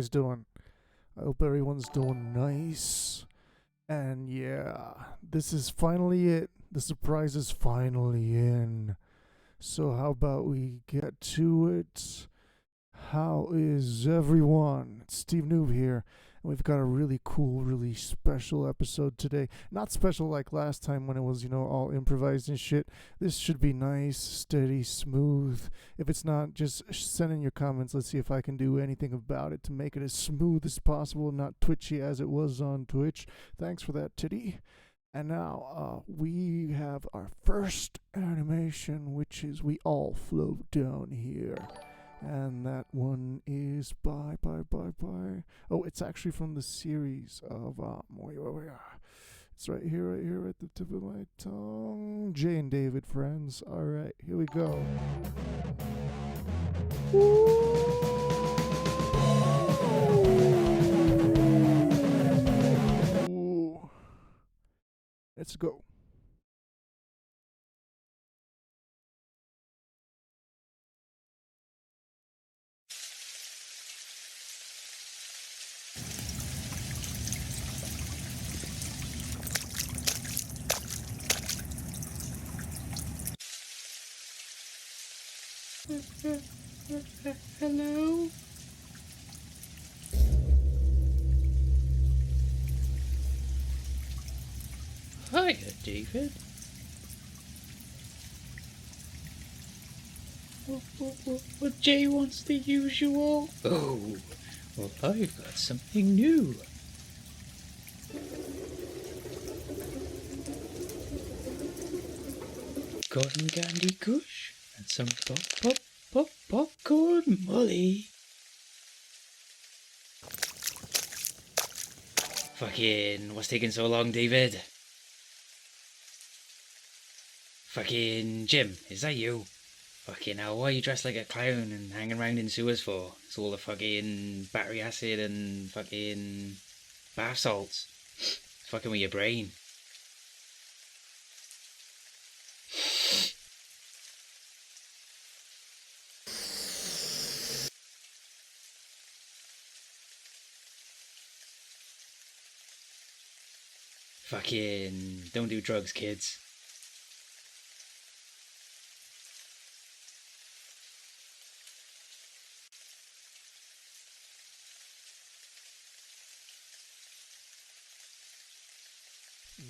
guys doing? I hope everyone's doing nice. And yeah, this is finally it. The surprise is finally in. So how about we get to it? How is everyone? It's Steve Newb here, and we've got a really cool, really special episode today. Not special like last time when it was, all improvised and shit. This should be nice, steady, smooth. If it's not, just send in your comments. Let's see if I can do anything about it to make it as smooth as possible, not twitchy as it was on Twitch. Thanks for that, Titty. And now we have our first animation, which is we all float down here. And that one is by. Oh, it's actually from the series of it's right here at the tip of my tongue. Jay and David, friends. All right, here we go. Ooh. Let's go. Hello? Hiya, David. What Jay wants the usual? Oh, well, I've got something new. Cotton candy kush and some popcorn molly. Fucking, what's taking so long, David? Fucking Jim, is that you? Fucking hell, why are you dressed like a clown and hanging around in sewers for? It's all the fucking battery acid and fucking bath salts. Fucking with your brain. Fucking don't do drugs, kids.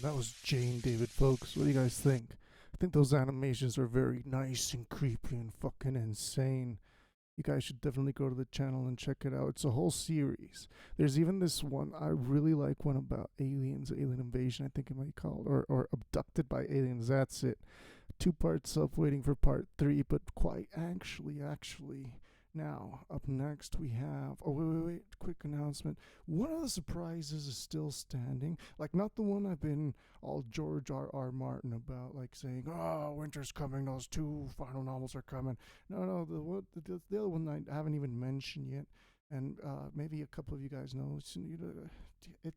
That was Jane David, folks. What do you guys think? I think those animations are very nice and creepy and fucking insane. You guys should definitely go to the channel and check it out. It's a whole series. There's even this one, I really like one about aliens, alien invasion, I think it might be called, or abducted by aliens, that's it. 2 parts up, waiting for part 3, but quite actually. Now, up next we have, wait, quick announcement. One of the surprises is still standing. Like, not the one I've been all George R.R. Martin about, like saying, oh, winter's coming, those 2 final novels are coming. No, the other one I haven't even mentioned yet. And maybe a couple of you guys know, it's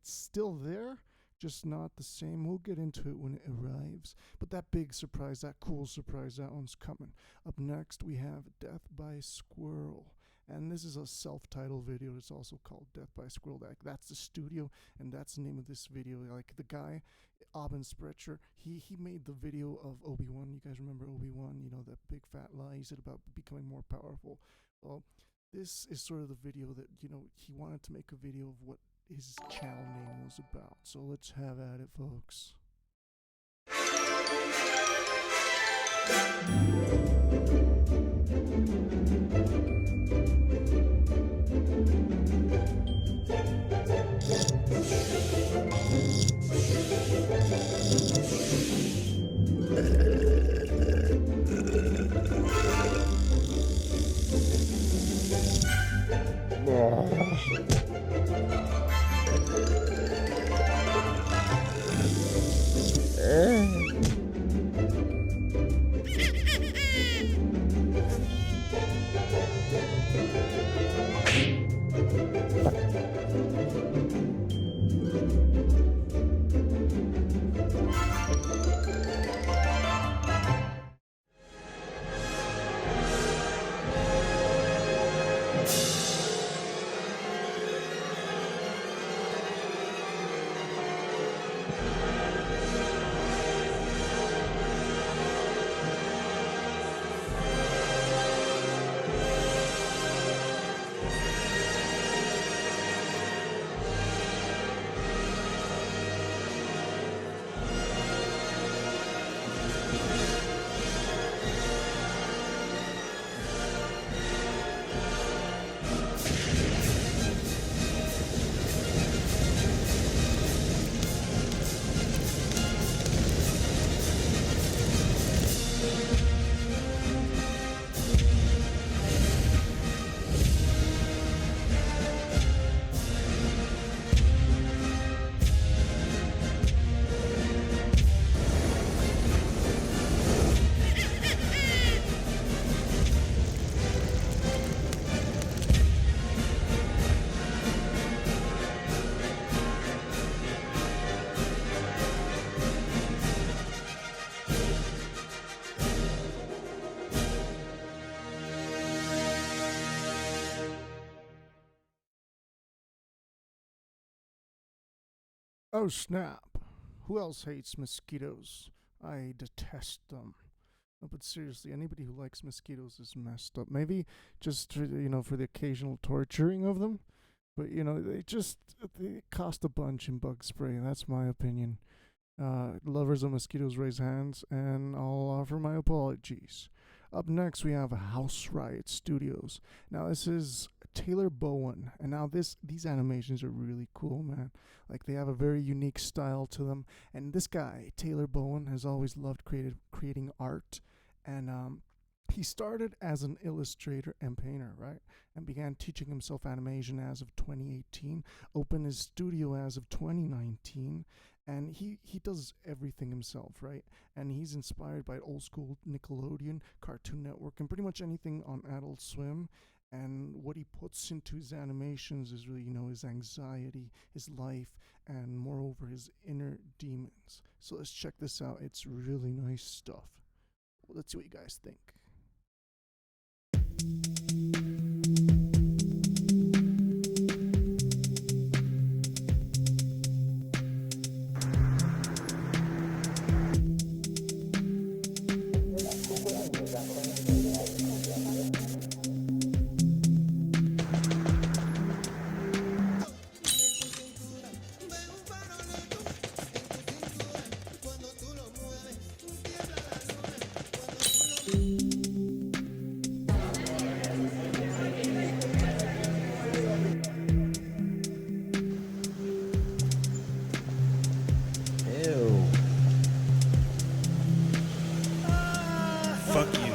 still there, just not the same. We'll get into it when it arrives. But that big surprise, that cool surprise, that one's coming. Up next, we have Death by Squirrel. And this is a self-titled video. It's also called Death by Squirrel. That's the studio, and that's the name of this video. Like, the guy, Abin Sprecher, he made the video of Obi-Wan. You guys remember Obi-Wan? That big fat lie he said about becoming more powerful. Well, this is sort of the video that, he wanted to make a video of what his channel name was about. So let's have at it, folks. Oh snap! Who else hates mosquitoes? I detest them. No, but seriously, anybody who likes mosquitoes is messed up. Maybe just for the occasional torturing of them, but they cost a bunch in bug spray. That's my opinion. Lovers of mosquitoes raise hands, and I'll offer my apologies. Up next, we have House Riot Studios. Now, this is Taylor Bowen, and now these animations are really cool, man. Like they have a very unique style to them, and this guy Taylor Bowen has always loved creating art, and he started as an illustrator and painter, right? And began teaching himself animation as of 2018, opened his studio as of 2019, and he does everything himself, right? And he's inspired by old school Nickelodeon, Cartoon Network, and pretty much anything on Adult Swim. And what he puts into his animations is really, his anxiety, his life, and moreover, his inner demons. So let's check this out. It's really nice stuff. Let's see what you guys think. Fuck you.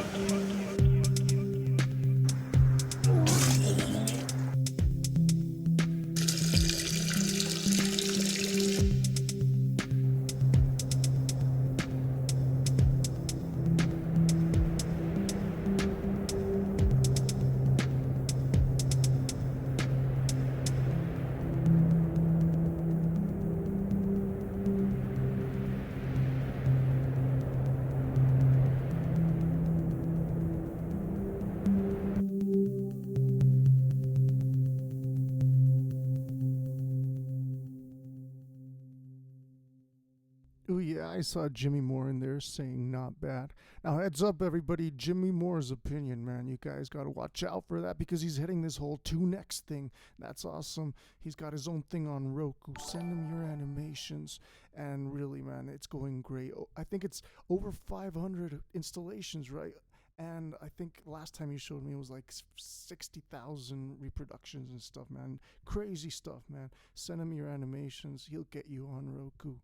Oh yeah, I saw Jimmy Moore in there saying not bad. Now heads up everybody, Jimmy Moore's opinion, man. You guys gotta watch out for that because he's hitting this whole 2Next thing. That's awesome. He's got his own thing on Roku. Send him your animations. And really, man, it's going great. I think it's over 500 installations, right? And I think last time you showed me it was like 60,000 reproductions and stuff, man. Crazy stuff, man. Send him your animations. He'll get you on Roku.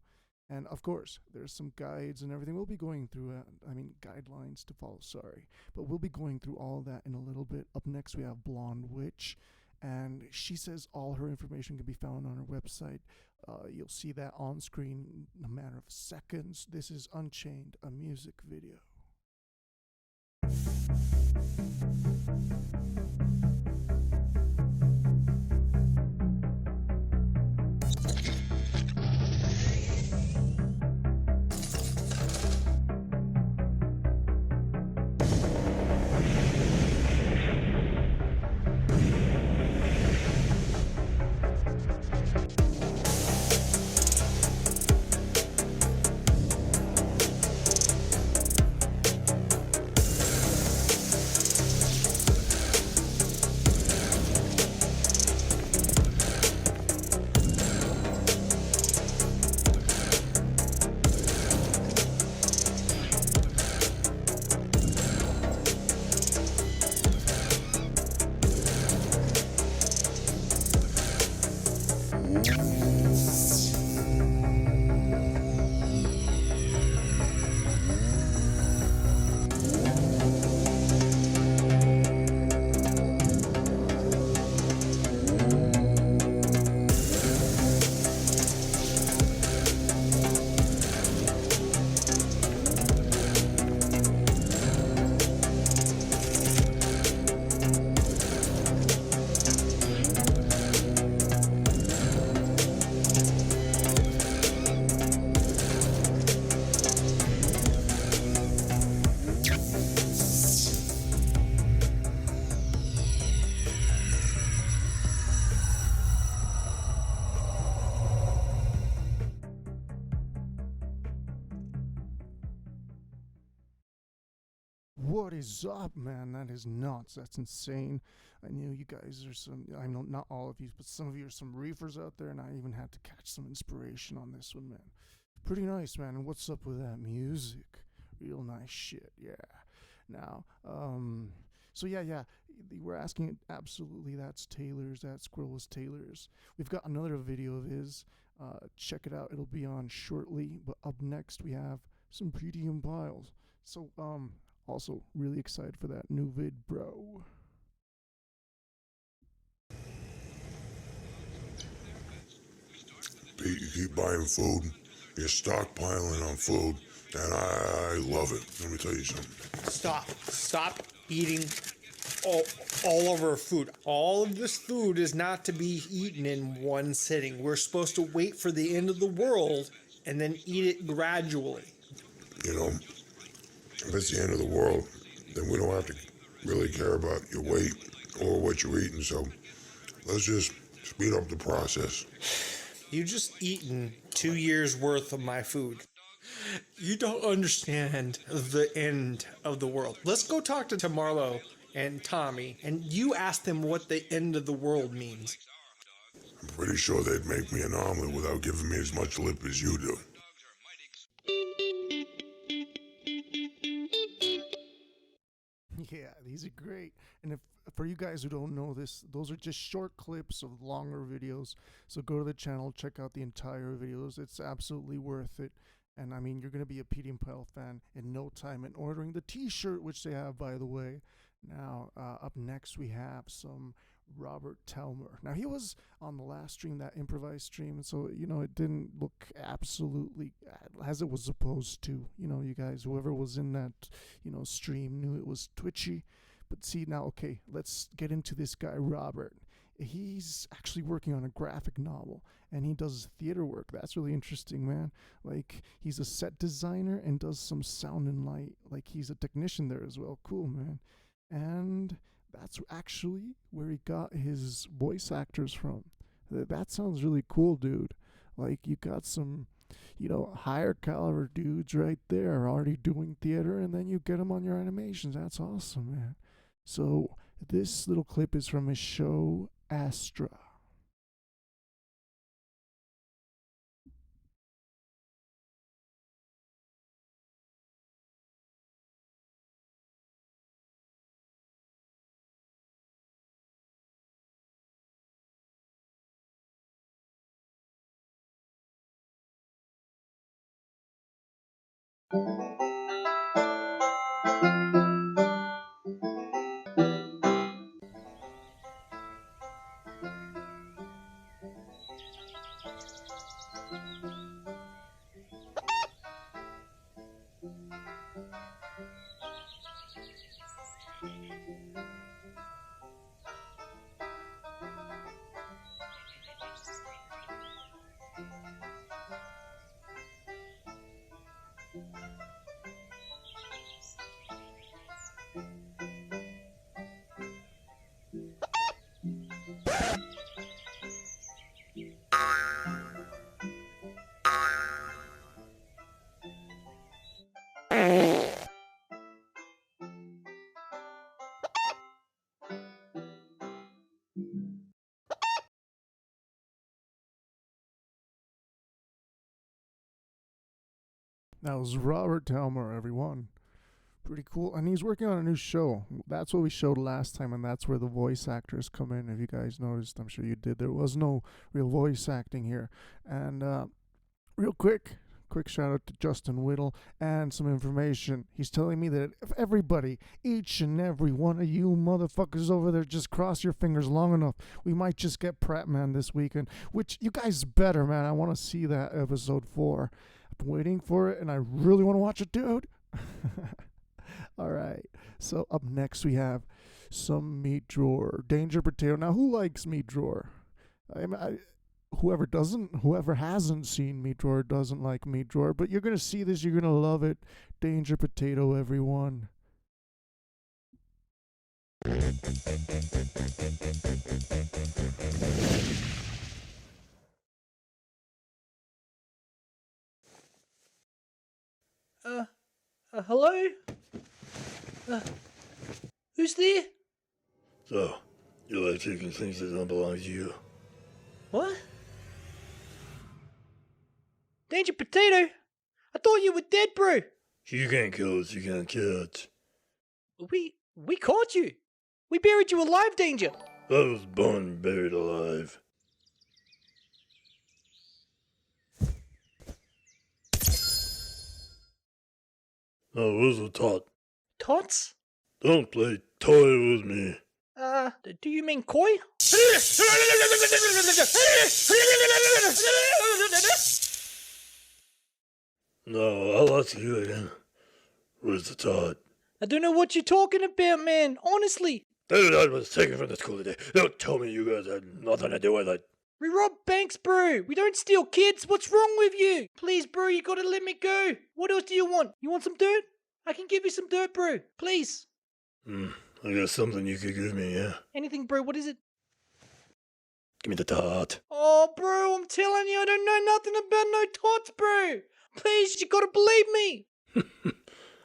And of course, there's some guides and everything. We'll be going through, guidelines to follow, sorry. But we'll be going through all of that in a little bit. Up next, we have Blonde Witch. And she says all her information can be found on her website. You'll see that on screen in a matter of seconds. This is Unchained, a music video. What is up, man? That is nuts. That's insane. I knew you guys are some, I know not all of you, but some of you are some reefers out there, and I even had to catch some inspiration on this one, man. Pretty nice, man. And what's up with that music? Real nice shit, yeah. Now, so yeah, we're asking, absolutely, that's Taylor's, that squirrel was Taylor's. We've got another video of his. Check it out, it'll be on shortly. But up next, we have some PDM piles. So, also really excited for that new vid, bro. Pete, you keep buying food, you're stockpiling on food, and I love it. Let me tell you something. Stop eating all of our food. All of this food is not to be eaten in one sitting. We're supposed to wait for the end of the world and then eat it gradually. You know, if it's the end of the world, then we don't have to really care about your weight or what you're eating, so let's just speed up the process. You just eaten 2 years worth of my food. You don't understand the end of the world. Let's go talk to Marlo and Tommy, and you ask them what the end of the world means. I'm pretty sure they'd make me an omelet without giving me as much lip as you do. Yeah, these are great. And if for you guys who don't know this, those are just short clips of longer videos. So go to the channel, check out the entire videos. It's absolutely worth it. And I mean, you're going to be a PDM Pile fan in no time. And ordering the t-shirt, which they have, by the way. Now, up next, we have some Robert Telmer. Now, he was on the last stream, that improvised stream. So, you know, it didn't look absolutely as it was supposed to. You know, you guys, whoever was in that, you know, stream knew it was twitchy. But see, now, okay, let's get into this guy, Robert. He's actually working on a graphic novel, and he does theater work. That's really interesting, man. Like, he's a set designer and does some sound and light. Like, he's a technician there as well. Cool, man. And that's actually where he got his voice actors from. That sounds really cool, dude. Like, you got some, you know, higher caliber dudes right there already doing theater, and then you get them on your animations. That's awesome, man. So this little clip is from his show Astra. That was Robert Telmer, everyone. Pretty cool. And he's working on a new show. That's what we showed last time, and that's where the voice actors come in. If you guys noticed, I'm sure you did. There was no real voice acting here. And real quick shout out to Justin Whittle and some information. He's telling me that if everybody, each and every one of you motherfuckers over there, just cross your fingers long enough, we might just get Pratt Man this weekend, which you guys better, man. I want to see that episode 4. I've been waiting for it, and I really want to watch it, dude. All right. So up next we have some meat drawer, Danger Potato. Now, who likes meat drawer? Whoever hasn't seen Meat Drawer doesn't like Meat Drawer, but you're gonna see this, you're gonna love it. Danger Potato, everyone. Hello? Who's there? So, you like taking things that don't belong to you? What? Danger Potato? I thought you were dead, bro. You can't kill us, you can't catch. We caught you. We buried you alive, Danger. I was born and buried alive. No, it was a tot. Tots? Don't play toy with me. Do you mean koi? No, I'll ask you again. Where's the tot? I don't know what you're talking about, man. Honestly. Dude, I was taken from the school today. Don't tell me you guys had nothing to do with it. We rob banks, bro. We don't steal kids. What's wrong with you? Please, bro, you gotta let me go. What else do you want? You want some dirt? I can give you some dirt, bro. Please. I got something you could give me, yeah? Anything, bro. What is it? Give me the tot. Oh, bro, I'm telling you, I don't know nothing about no tots, bro. Please, you gotta believe me.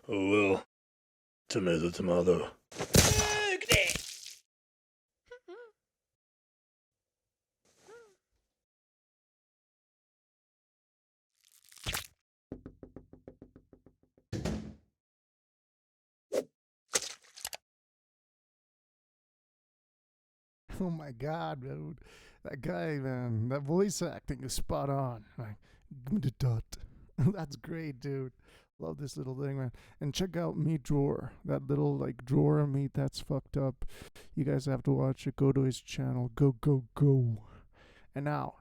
Oh well. Tomato, tomato. Oh my god, dude. That guy, man, that voice acting is spot on. Like, give me the dot. That's great, dude. Love this little thing, man. And check out Meat Drawer. That little, like, drawer of meat that's fucked up. You guys have to watch it. Go to his channel. Go, go, go. And now,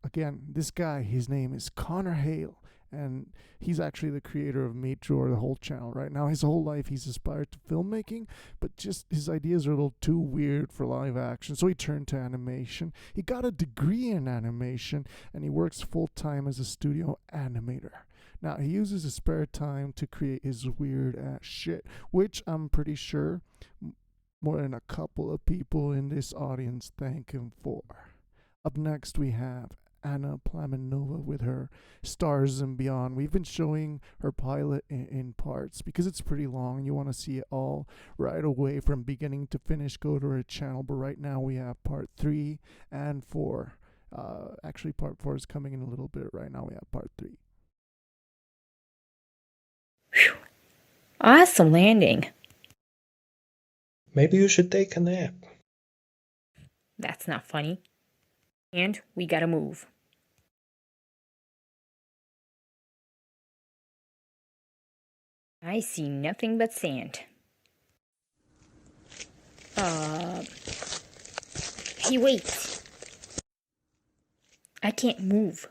again, this guy, his name is Connor Hale. And he's actually the creator of Meat Drawer, the whole channel right now. His whole life he's aspired to filmmaking, but just his ideas are a little too weird for live action, so he turned to animation. He got a degree in animation, and he works full-time as a studio animator. Now, he uses his spare time to create his weird-ass shit, which I'm pretty sure more than a couple of people in this audience thank him for. Up next, we have Anna Plaminova with her Stars and Beyond. We've been showing her pilot in parts because it's pretty long. You want to see it all right away from beginning to finish. Go to her channel. But right now we have part 3 and 4. Actually, part 4 is coming in a little bit. Right now we have part 3. Whew. Awesome landing. Maybe you should take a nap. That's not funny. And we gotta move. I see nothing but sand. Hey, wait. I can't move.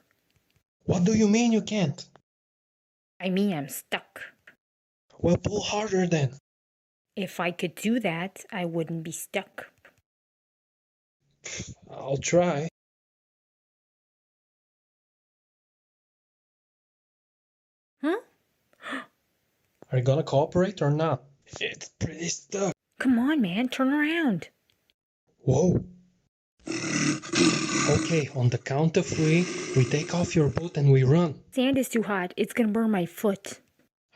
What do you mean you can't? I mean, I'm stuck. Well, pull harder then. If I could do that, I wouldn't be stuck. I'll try. Huh? Are you gonna cooperate or not? It's pretty stuck. Come on, man, turn around. Whoa. Okay, on the count of 3, we take off your boot and we run. Sand is too hot. It's gonna burn my foot.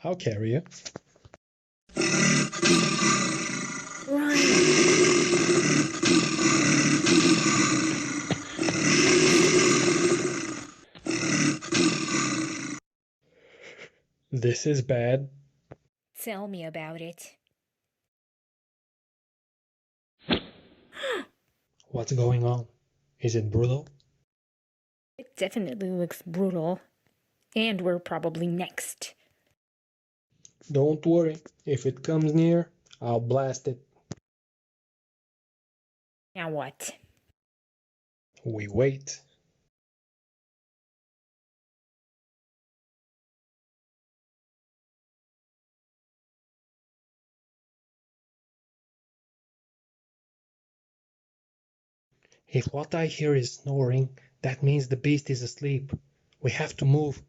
I'll carry you. Run. This is bad. Tell me about it. What's going on? Is it brutal? It definitely looks brutal. And we're probably next. Don't worry. If it comes near, I'll blast it. Now what? We wait. If what I hear is snoring, that means the beast is asleep. We have to move.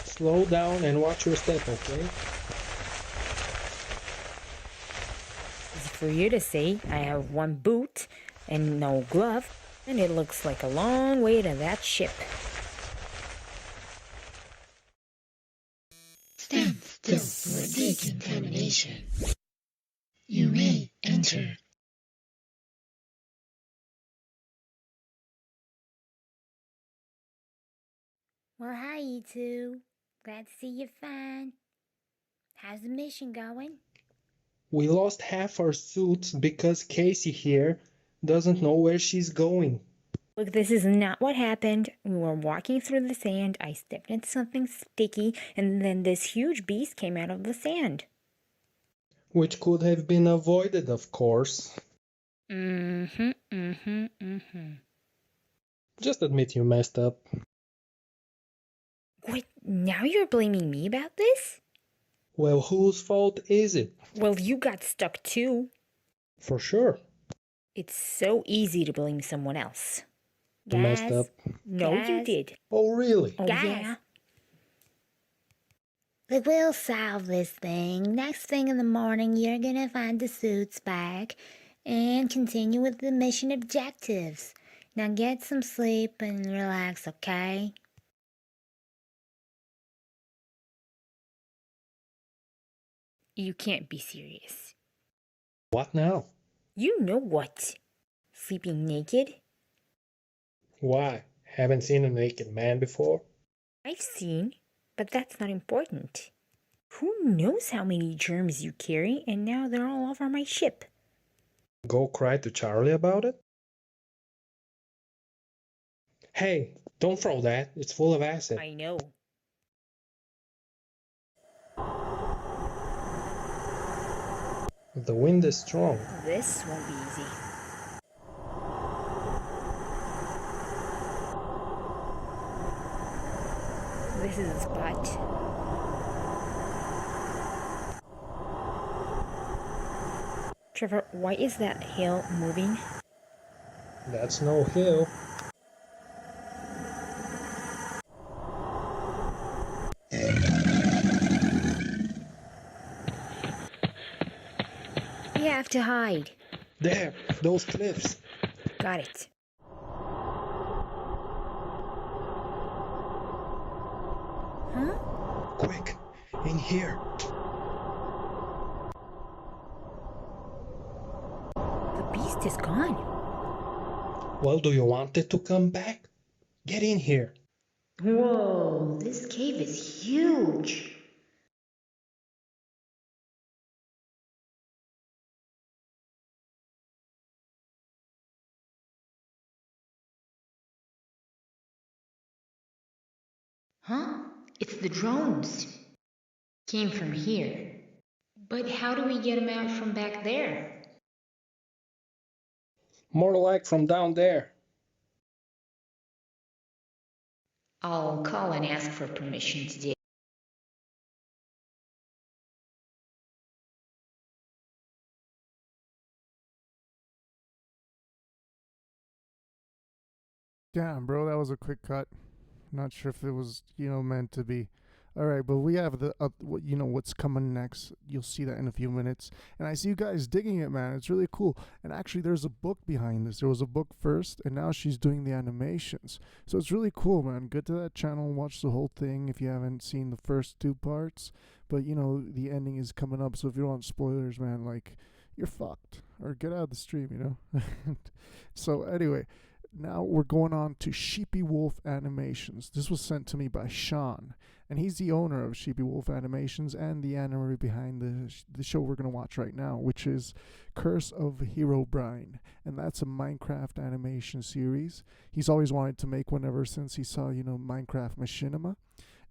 Slow down and watch your step, okay? Easy for you to say. I have one boot, and no glove, and it looks like a long way to that ship. Stand still for decontamination. You may enter. Well, hi, you two. Glad to see you're fine. How's the mission going? We lost half our suits because Casey here doesn't know where she's going. Look, this is not what happened. We were walking through the sand. I stepped into something sticky, and then this huge beast came out of the sand. Which could have been avoided, of course. Mm-hmm. Just admit you messed up. What, now you're blaming me about this? Well, whose fault is it? Well, you got stuck too. For sure. It's so easy to blame someone else. You messed up. No, you did. Oh, really? Oh, yeah. Look, we'll solve this thing. Next thing in the morning, you're gonna find the suits back and continue with the mission objectives. Now get some sleep and relax, okay? You can't be serious. What now? You know what? Sleeping naked? Why? Haven't seen a naked man before? I've seen, but that's not important. Who knows how many germs you carry, and now they're all over my ship. Go cry to Charlie about it? Hey, don't throw that. It's full of acid. I know. The wind is strong. This won't be easy. This is a spot. Trevor, why is that hill moving? That's no hill. We have to hide. There, those cliffs. Got it. Huh? Quick, in here. The beast is gone. Well, do you want it to come back? Get in here. Whoa, this cave is huge. Huh? It's the drones. Came from here. But how do we get them out from back there? More like from down there. I'll call and ask for permission today. Damn, bro, that was a quick cut. Not sure if it was, meant to be. All right, but we have what's coming next. You'll see that in a few minutes. And I see you guys digging it, man. It's really cool. And actually, there's a book behind this. There was a book first, and now she's doing the animations. So it's really cool, man. Go to that channel and watch the whole thing if you haven't seen the first two parts. But, the ending is coming up. So if you don't want spoilers, man, you're fucked. Or get out of the stream, So anyway, now we're going on to Sheepy Wolf Animations. This was sent to me by Sean, and he's the owner of Sheepy Wolf Animations and the animator behind the show we're going to watch right now, which is Curse of Herobrine, and that's a Minecraft animation series. He's always wanted to make one ever since he saw, Minecraft Machinima.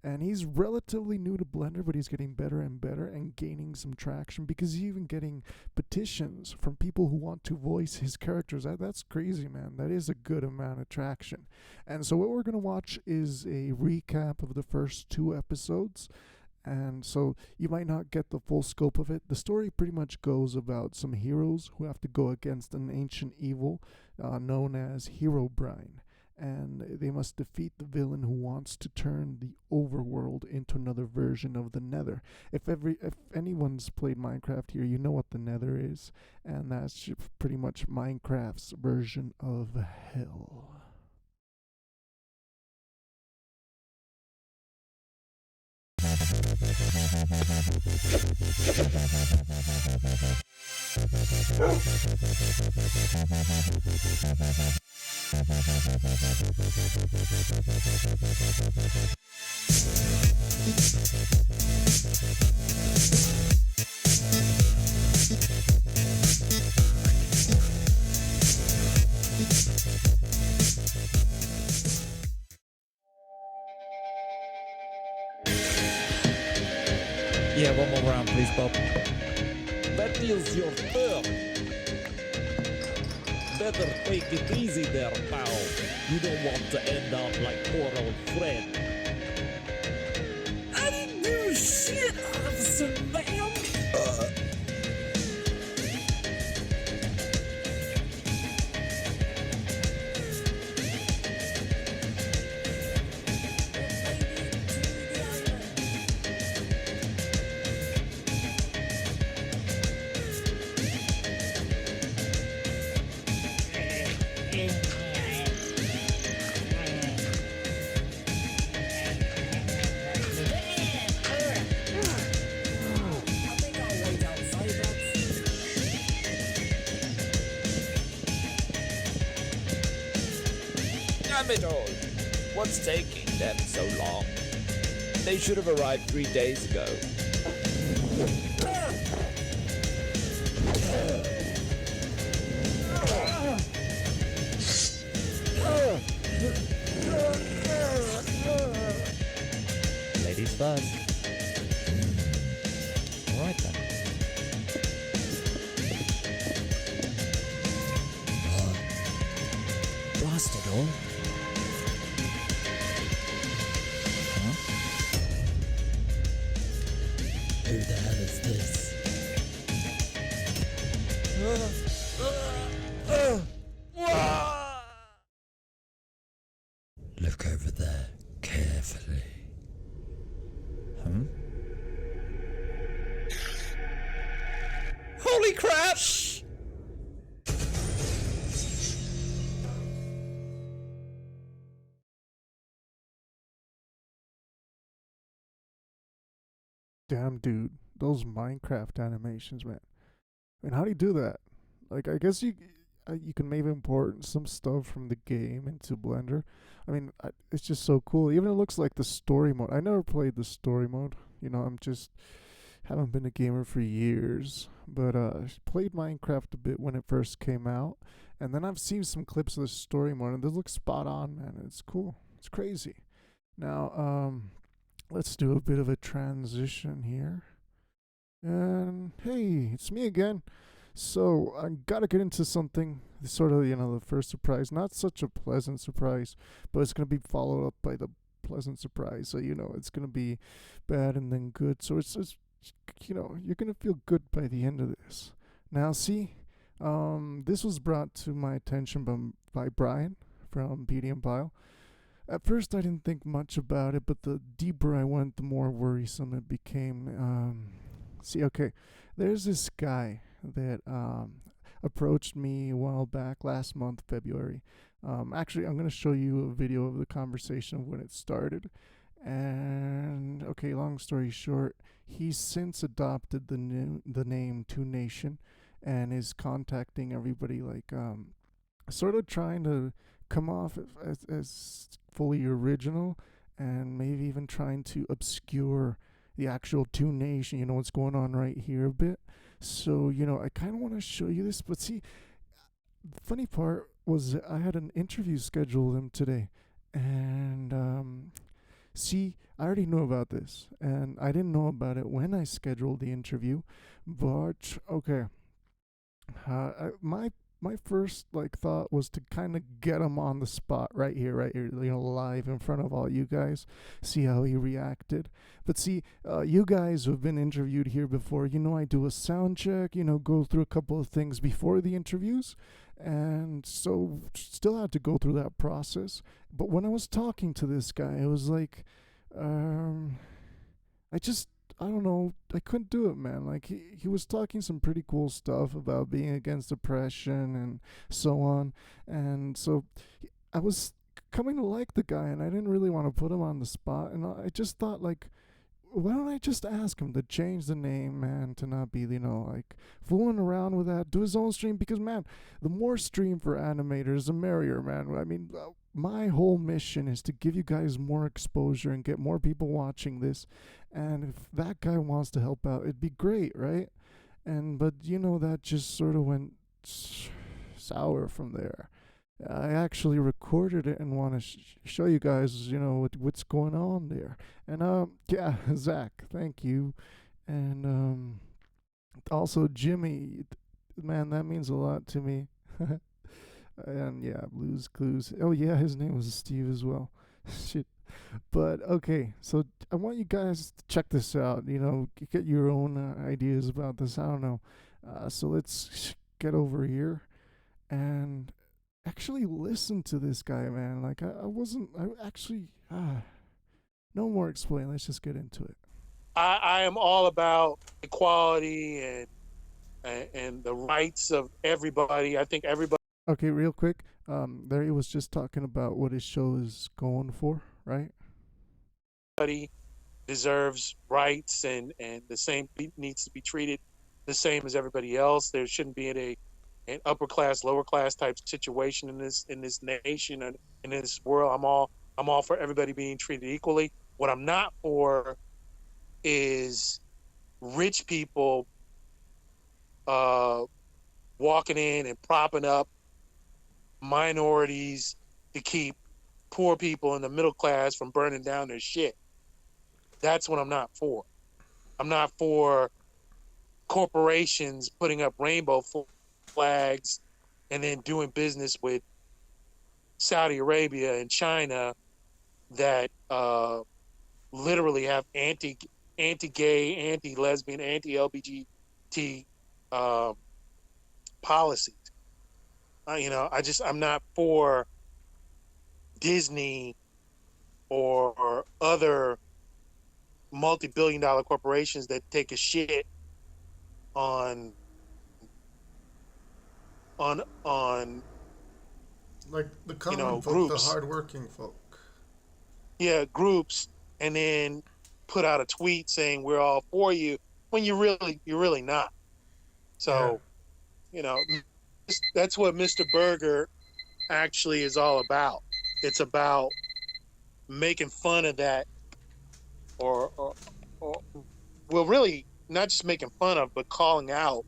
And he's relatively new to Blender, but he's getting better and better and gaining some traction because he's even getting petitions from people who want to voice his characters. That's crazy, man. That is a good amount of traction. And so what we're going to watch is a recap of the first two episodes. And so you might not get the full scope of it. The story pretty much goes about some heroes who have to go against an ancient evil known as Herobrine. and they must defeat the villain who wants to turn the overworld into another version of the Nether. If anyone's played Minecraft here, you know what the Nether is, and that's pretty much Minecraft's version of hell. Yeah, one more round, please, Bob. That deals your turn. Better take it easy there, pal. You don't want to end up like poor old Fred. I didn't do shit, Officer Bam. Damn it all! What's taking them so long? They should have arrived 3 days ago. Ladies first. Alright then. Blast it all. Who the hell is this? Look over there carefully. Holy crap! Damn, dude, those Minecraft animations, man. I mean, how do you do that? Like, I guess you can maybe import some stuff from the game into Blender. I mean, it's just so cool. Even it looks like the story mode. I never played the story mode. You know, I'm just haven't been a gamer for years, but played Minecraft a bit when it first came out, and then I've seen some clips of the story mode, and this looks spot on, man. It's cool. It's crazy. Now, let's do a bit of a transition here. And hey, it's me again. So I gotta get into something, sort of, the first surprise. Not such a pleasant surprise, but it's gonna be followed up by the pleasant surprise. So it's gonna be bad and then good. So it's you're gonna feel good by the end of this. Now, see, this was brought to my attention by Brian from Beauty and Pile. At first, I didn't think much about it, but the deeper I went, the more worrisome it became. There's this guy that approached me a while back, last month, February. Actually, I'm going to show you a video of the conversation of when it started. And, okay, long story short, he's since adopted the name Toon Nation and is contacting everybody, like, sort of trying to come off as fully original, and maybe even trying to obscure the actual Toon Nation, what's going on right here a bit. So, I kind of want to show you this, but see, the funny part was that I had an interview scheduled with him today, and see, I already knew about this, and I didn't know about it when I scheduled the interview, but okay. My my first like thought was to kind of get him on the spot right here, live in front of all you guys, see how he reacted. But see, you guys who have been interviewed here before, I do a sound check, go through a couple of things before the interviews, and so still had to go through that process. But when I was talking to this guy, it was like, I don't know, I couldn't do it, man. Like, he was talking some pretty cool stuff about being against oppression and so on. And so I was coming to like the guy, and I didn't really want to put him on the spot. And I just thought, like, why don't I just ask him to change the name, man, to not be, like, fooling around with that, do his own stream? Because, man, the more stream for animators, the merrier, man. I mean, my whole mission is to give you guys more exposure and get more people watching this. And if that guy wants to help out, it'd be great, right? But that just sort of went sour from there. I actually recorded it and want to show you guys, what's going on there. And yeah, Zach, thank you. And also Jimmy, man, that means a lot to me. And yeah, Blues Clues. Oh yeah, his name was Steve as well. Shit. But okay, so I want you guys to check this out. Get your own ideas about this. I don't know. So let's get over here and actually listen to this guy, man. Like, no more explain. Let's just get into it. I am all about equality and the rights of everybody. I think everybody. Okay, real quick. There he was just talking about what his show is going for, right? Everybody deserves rights, and the same needs to be treated the same as everybody else. There shouldn't be an upper class, lower class type situation in this nation and in this world. I'm all for everybody being treated equally. What I'm not for is rich people walking in and propping up minorities to keep poor people in the middle class from burning down their shit. That's what I'm not for. I'm not for corporations putting up rainbow flags and then doing business with Saudi Arabia and China that literally have anti-gay, anti-lesbian, anti-LGBT policies. I'm not for Disney or other multi-billion-dollar corporations that take a shit on like the common folk, groups. The hardworking folk. Yeah, groups, and then put out a tweet saying we're all for you when you're really not. So, that's what Mr. Berger actually is all about. It's about making fun of that, or well, really not just making fun of, but calling out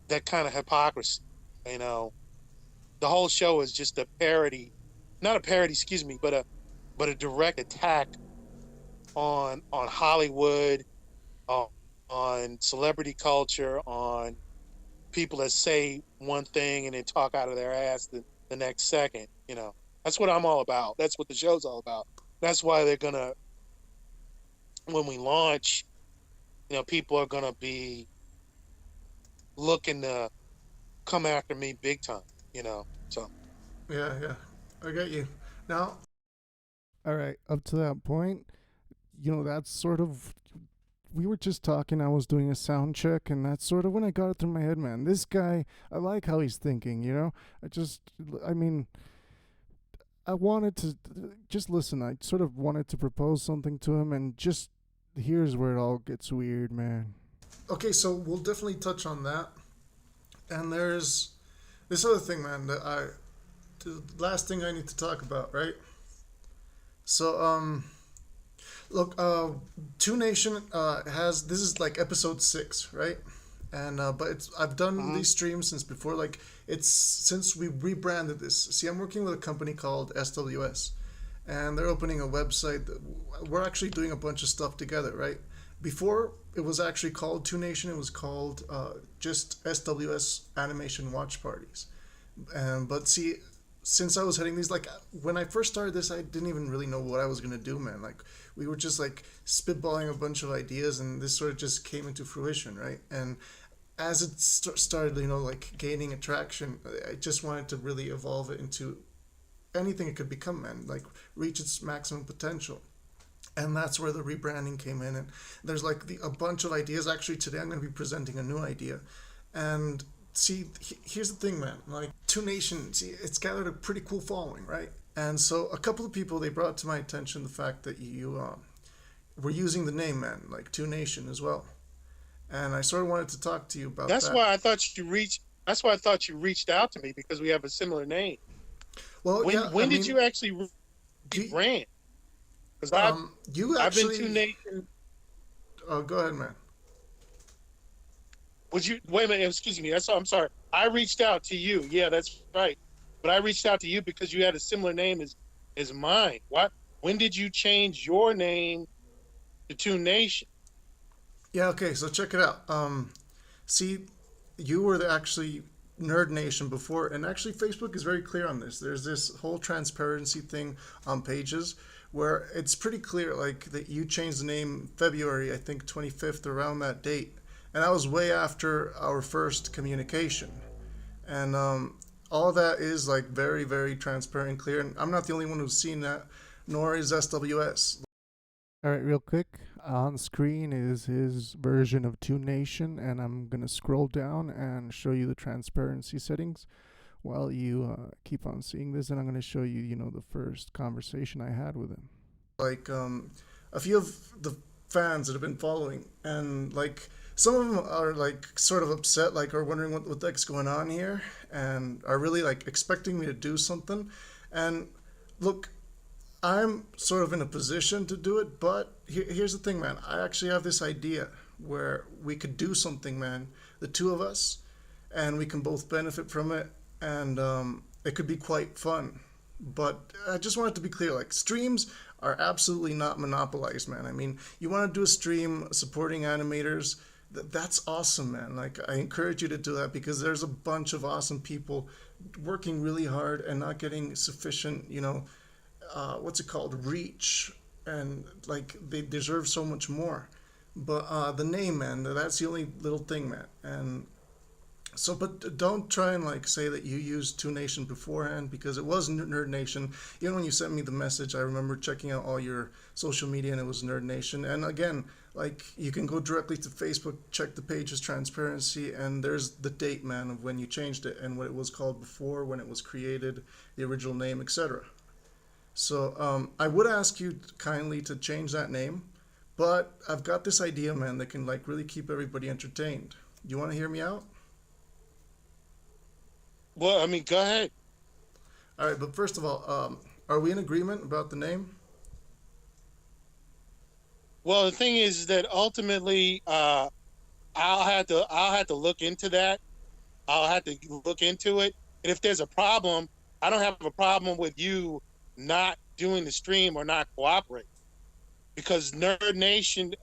that kind of hypocrisy. The whole show is just a parody, not a parody, excuse me, but a direct attack on Hollywood, on celebrity culture, on people that say one thing and then talk out of their ass the next second. That's what I'm all about. That's what the show's all about. That's why they're gonna, when we launch, people are gonna be looking to come after me big time. So. Yeah, I get you. Now, all right, up to that point, that's sort of, we were just talking, I was doing a sound check, and that's sort of when I got it through my head, man. This guy, I like how he's thinking, I wanted to, just listen, I sort of wanted to propose something to him, and just, here's where it all gets weird, man. Okay, so we'll definitely touch on that. And there's this other thing, man, that the last thing I need to talk about, right? So, look, Toon Nation this is like episode 6, right? And but I've done these streams since before, like it's since we rebranded this. See, I'm working with a company called SWS, and they're opening a website. We're actually doing a bunch of stuff together, right? Before it was actually called Toon Nation, it was called just SWS Animation Watch Parties. But see, since I was heading these, like when I first started this, I didn't even really know what I was gonna do, man. Like we were just like spitballing a bunch of ideas, and this sort of just came into fruition, right? And as it started, like gaining attraction, I just wanted to really evolve it into anything it could become, man. Like reach its maximum potential. And that's where the rebranding came in. And there's like a bunch of ideas. Actually, today I'm going to be presenting a new idea. And see, here's the thing, man. Like Toon Nation, see, it's gathered a pretty cool following, right? And so a couple of people, they brought to my attention the fact that you were using the name, man, like Toon Nation as well. And I sort of wanted to talk to you about That's that. why I thought you reached. That's why I thought you reached out to me, because we have a similar name. Well, when did you actually rebrand? Because I've been Toon Nation. Oh, go ahead, man. Would you wait a minute? Excuse me. I'm sorry. I reached out to you. Yeah, that's right. But I reached out to you because you had a similar name as mine. What? When did you change your name to Toon Nation? Yeah. Okay. So check it out. See, you were actually Nerd Nation before, and actually Facebook is very clear on this. There's this whole transparency thing on pages where it's pretty clear, like that you changed the name February, I think 25th, around that date, and that was way after our first communication, and all that is like very, very transparent and clear. And I'm not the only one who's seen that, nor is SWS. All right, real quick, on screen is his version of Toon Nation, and I'm going to scroll down and show you the transparency settings while you keep on seeing this, and I'm going to show you, the first conversation I had with him. Like, a few of the fans that have been following, and, like, some of them are, like, sort of upset, like, are wondering what the heck's going on here, and are really, like, expecting me to do something, and, look, I'm sort of in a position to do it, but here's the thing, man. I actually have this idea where we could do something, man, the two of us, and we can both benefit from it, and it could be quite fun. But I just want it to be clear, like, streams are absolutely not monopolized, man. I mean, you want to do a stream supporting animators, that's awesome, man. Like, I encourage you to do that because there's a bunch of awesome people working really hard and not getting sufficient, what's it called, reach, and like they deserve so much more. But the name, man, that's the only little thing, man. And so, but don't try and like say that you used Toon Nation beforehand, because it was Nerd Nation. Even when you sent me the message, I remember checking out all your social media and it was Nerd Nation. And again, like you can go directly to Facebook, check the page's transparency, and there's the date, man, of when you changed it and what it was called before, when it was created, the original name, etc. So I would ask you kindly to change that name, but I've got this idea, man, that can like really keep everybody entertained. You want to hear me out? Well, I mean, go ahead. All right, but first of all, are we in agreement about the name? Well, the thing is that ultimately, I'll have to look into that. I'll have to look into it, and if there's a problem, I don't have a problem with you not doing the stream or not cooperating, because Nerd Nation,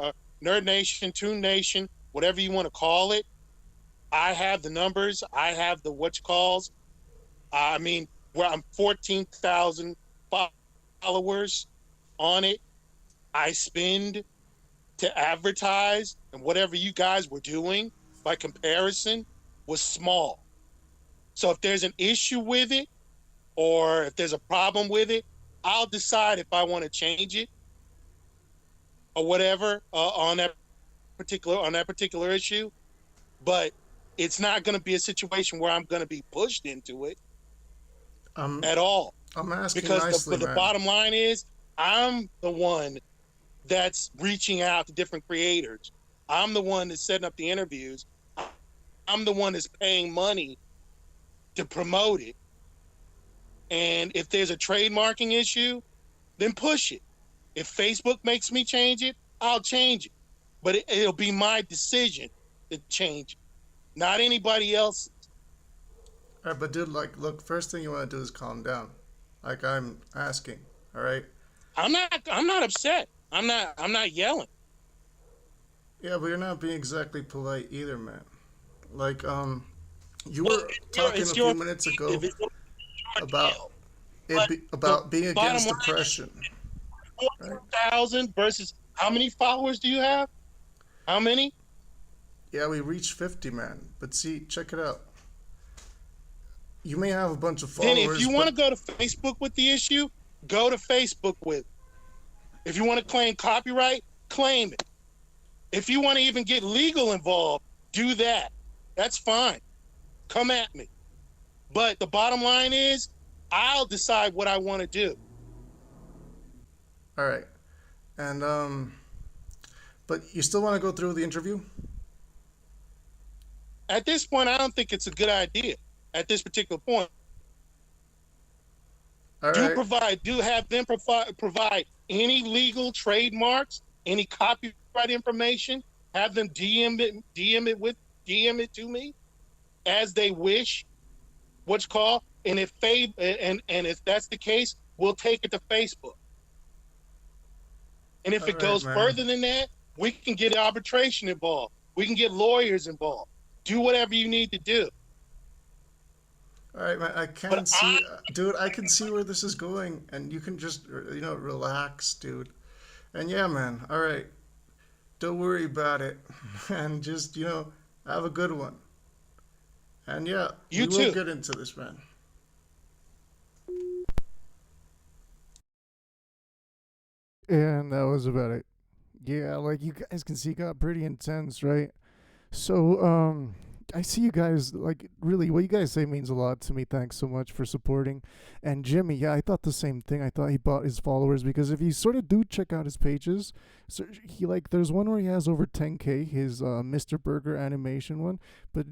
Toon Nation, whatever you want to call it, I have the numbers, I have the what you calls. I mean, where I'm 14,000 followers on it. I spend to advertise, and whatever you guys were doing by comparison was small. So if there's an issue with it, or if there's a problem with it, I'll decide if I want to change it or whatever on that particular issue. But it's not going to be a situation where I'm going to be pushed into it at all. I'm asking because nicely, the bottom line is I'm the one that's reaching out to different creators. I'm the one that's setting up the interviews. I'm the one that's paying money to promote it. And if there's a trademarking issue, then push it. If Facebook makes me change it, I'll change it. But it'll be my decision to change it, not anybody else's. All right, but dude, like, look, first thing you want to do is calm down. Like I'm asking, all right? I'm not upset. I'm not yelling. Yeah, but you're not being exactly polite either, man. Like, You Well, were talking a few minutes ago about about being against depression. Right? 4,000 versus how many followers do you have? How many? Yeah, we reached 50, man. But see, check it out. You may have a bunch of Then followers, if you want to but go to Facebook with the issue, go to Facebook with it. If you want to claim copyright, claim it. If you want to even get legal involved, do that. That's fine. Come at me. But the bottom line is, I'll decide what I want to do. all right. And but you still want to go through the interview? At this point, I don't think it's a good idea. At this particular point, All right. do have them provide any legal trademarks, any copyright information. Have them DM it to me as they wish. What's called, and if if that's the case, we'll take it to Facebook. And if it goes further than that, we can get arbitration involved. We can get lawyers involved. Do whatever you need to do. All right, man. I can see, dude. I can see where this is going, and you can just, relax, dude. And yeah, man. All right. Don't worry about it, and just, have a good one. And yeah, we will get into this, man. And that was about it. Yeah, like you guys can see, it got pretty intense, right? So, I see you guys, like, really, what you guys say means a lot to me. Thanks so much for supporting. And Jimmy, yeah, I thought the same thing. I thought he bought his followers because if you sort of do check out his pages, so there's one where he has over 10K, his Mr. Burger animation one, but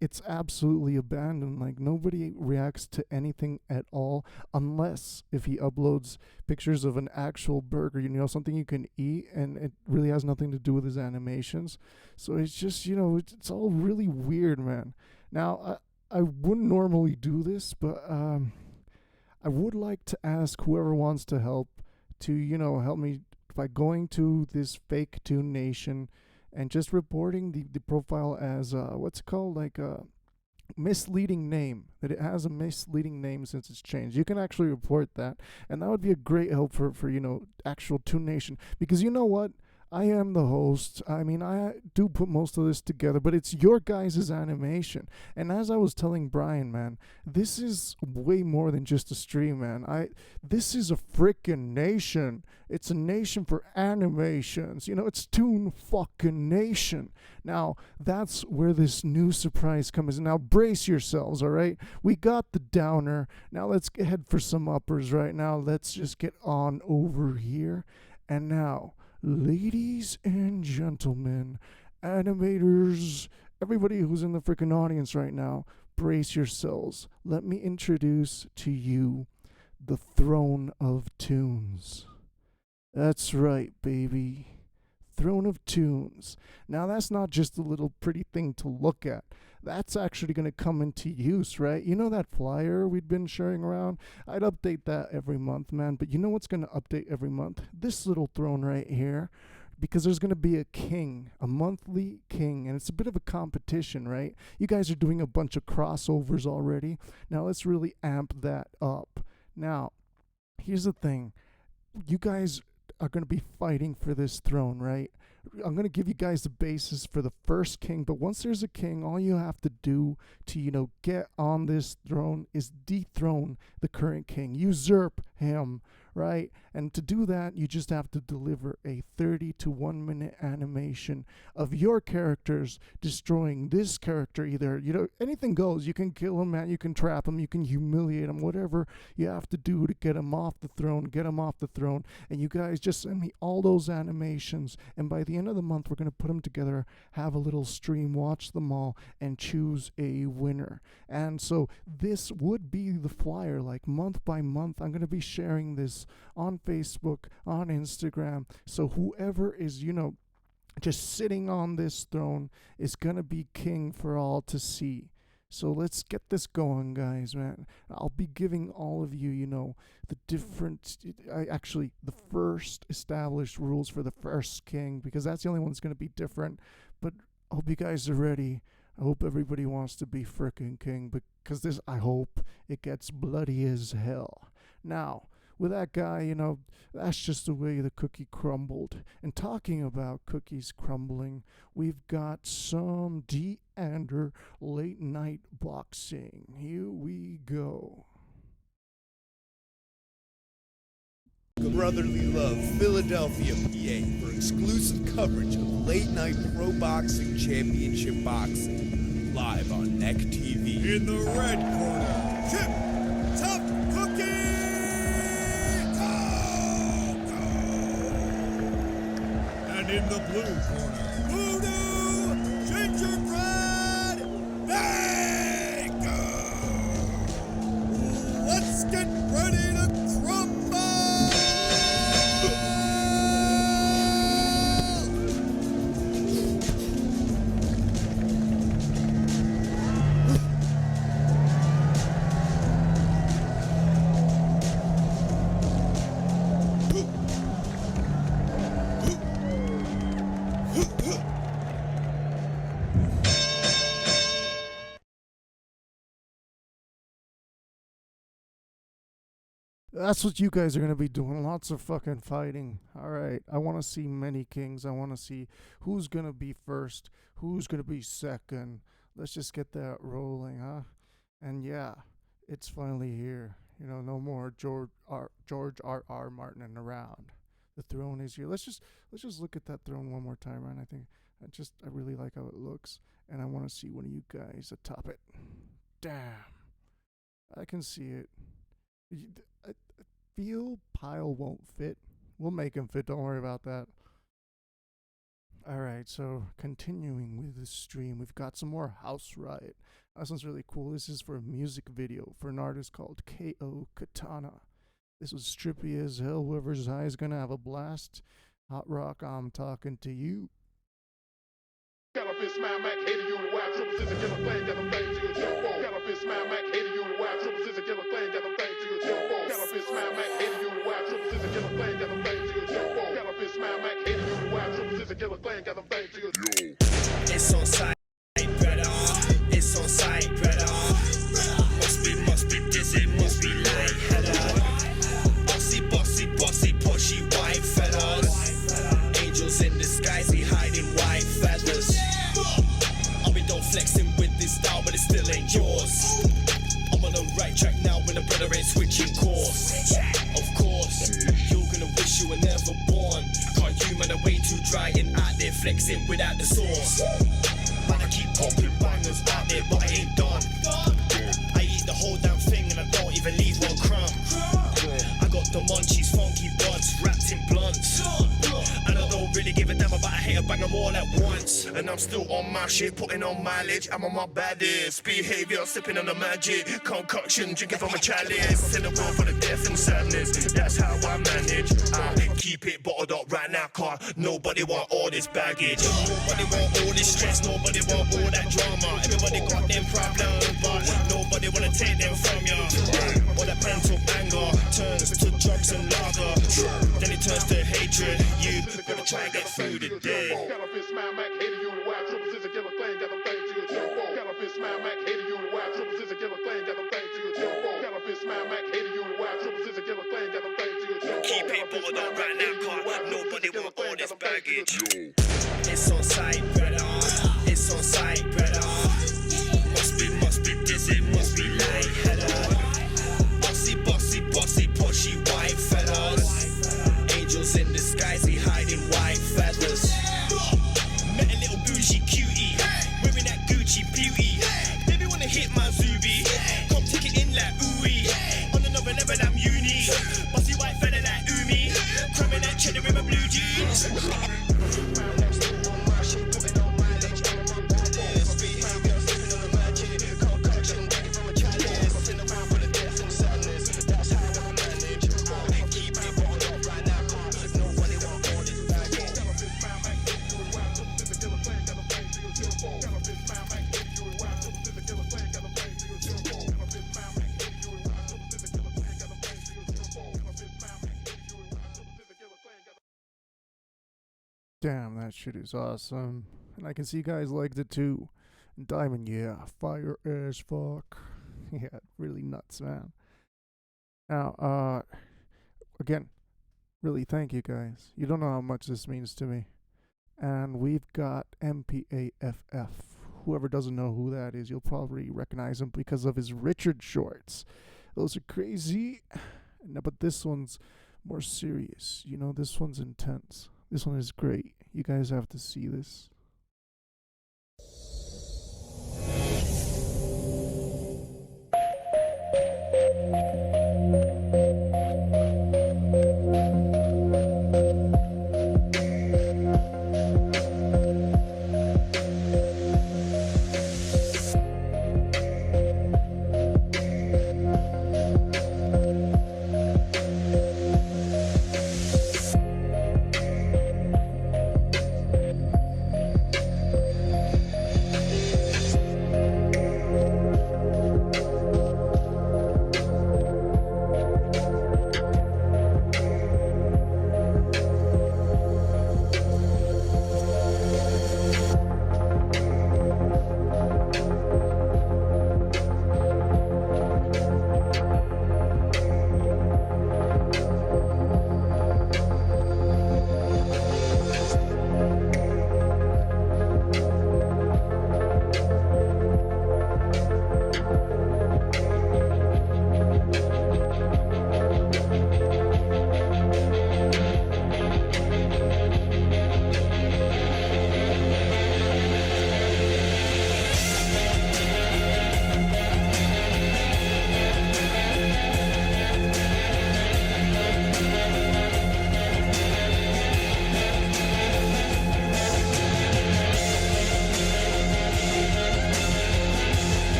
it's absolutely abandoned. Like, nobody reacts to anything at all unless if he uploads pictures of an actual burger, something you can eat, and it really has nothing to do with his animations. So it's just, it's all really weird, man. Now, I wouldn't normally do this, but I would like to ask whoever wants to help to, help me by going to this fake Toon Nation and just reporting the profile as, what's it called? Like a misleading name, that it has a misleading name since it's changed. You can actually report that, and that would be a great help for actual Toon Nation, because you know what? I am the host. I mean, I do put most of this together, but it's your guys' animation. And as I was telling Brian, man, this is way more than just a stream, man. This is a freaking nation. It's a nation for animations. It's Toon fucking Nation. Now, that's where this new surprise comes in. Now, brace yourselves, all right? We got the downer. Now, let's head for some uppers right now. Let's just get on over here. And now, ladies and gentlemen, animators, everybody who's in the freaking audience right now, brace yourselves. Let me introduce to you the Throne of Toons. That's right, baby. Throne of Toons. Now, that's not just a little pretty thing to look at. That's actually going to come into use, right? You know that flyer we'd been sharing around? I'd update that every month, man. But you know what's going to update every month? This little throne right here. Because there's going to be a king, a monthly king, and it's a bit of a competition, right? You guys are doing a bunch of crossovers already. Now, let's really amp that up. Now, here's the thing. You guys are going to be fighting for this throne, right? I'm going to give you guys the basis for the first king, but once there's a king, all you have to do to, get on this throne is dethrone the current king, usurp him, right? And to do that, you just have to deliver a 30 to 1 minute animation of your characters destroying this character. Either, anything goes. You can kill him, man. You can trap him. You can humiliate him. Whatever you have to do to get him off the throne, get him off the throne. And you guys just send me all those animations. And by the end of the month, we're going to put them together, have a little stream, watch them all, and choose a winner. And so this would be the flyer, like month by month. I'm going to be sharing this on Facebook, on Instagram. So whoever is, just sitting on this throne is going to be king for all to see. So let's get this going, guys, man. I'll be giving all of you, the the first established rules for the first king, because that's the only one that's going to be different. But I hope you guys are ready. I hope everybody wants to be frickin' king, because this, I hope it gets bloody as hell. Now, with that guy, that's just the way the cookie crumbled. And talking about cookies crumbling, we've got some Deander late night boxing. Here we go. Brotherly Love, Philadelphia, PA, for exclusive coverage of late night pro boxing championship boxing, live on Neck TV. In the red corner, Chip Tough Cookie Go! And in the blue corner, Voodoo Gingerbread Bacon! Let's get ready to crumble! That's what you guys are going to be doing. Lots of fucking fighting. All right. I want to see many kings. I want to see who's going to be first, who's going to be second. Let's just get that rolling, huh? And yeah, it's finally here. No more George R.R. Martin around. The throne is here. Let's just look at that throne one more time, man. I really like how it looks, and I want to see one of you guys atop it. Damn. I can see it. I feel Pile won't fit. We'll make him fit, don't worry about that. Alright, so continuing with the stream, we've got some more House Riot. This one's really cool. This is for a music video for an artist called K.O. Katana. This was strippy as hell. Whoever's high is gonna have a blast. Hot Rock, I'm talking to you. Got a fist, smile, Mac, hater, you, wild, triple scissor, kill a flame, got a bang to your jumbo. Got a fist, smile, Mac, hater, you, wild, triple scissor, kill a flame, got a bang to your jumbo. Got a fist, smile, Mac, hater, you, wild, triple scissor, kill a flame, got a bang to your jumbo. Got a fist, smile, Mac, hater, you, wild, triple scissor, kill a flame, got a bang to your jumbo. It's on site, brother. It's on site, brother. Must be dizzy, must be light header. Bossy, pushy white fellas. Angels in disguise, he hiding white feathers. Don't flexing with this style, but it still ain't yours. I'm on the right track now when the brother ain't switching course. Of course, you're gonna wish you were never born. Cause you man are way too dry and out there flexing without the sauce. Man, I keep popping bangers out there, but I ain't done. I eat the whole damn thing and I don't even leave one crumb. I got the munchies, funky buds, wrapped in blunts. And I don't really give a damn about a hater, bang them all at once. And I'm still on my shit, putting on mileage. I'm on my baddest behavior, sipping on the magic concoction, drinking from a chalice. In the world for the death and sadness, that's how I manage. I keep it bottled up right now, car. Nobody want all this baggage. Nobody want all this stress, nobody want all that drama. Everybody got them problems, but nobody wanna take them from ya. All that mental anger turns to drugs and lager. Then it turns to hatred. You gotta try and get through the day. Got a fist, smile, Mac, hater, you, wild, triple scissor, kill a flame, got a bang to your jumbo. Got a fist, smile, Mac, hater, you, wild, triple scissor, kill a flame, got a bang to your jumbo. Got a fist, smile, Mac, hater, you, wild, triple scissor, kill a flame, got a bang to your jumbo. Keep it bottled up right now, car. Nobody want all this baggage. It's on site, brother. It's on site, brother. Must be dizzy, must be light header. Bossy, pushy white fellas. Angels in disguise, he hiding white feathers. Met a little bougie cutie, wearing that Gucci beauty. Baby wanna hit my Zuby, come take it in like ooey. On another level I'm uni, bossy white fella like Umi, cramming that cheddar in my blue jeans. Damn, that shit is awesome. And I can see you guys liked it too. And Diamond, yeah, fire as fuck. Yeah, really nuts, man. Now, again, really thank you guys. You don't know how much this means to me. And we've got MPAFF. Whoever doesn't know who that is, you'll probably recognize him because of his Richard shorts. Those are crazy. No, but this one's more serious. You know, this one's intense. This one is great. You guys have to see this.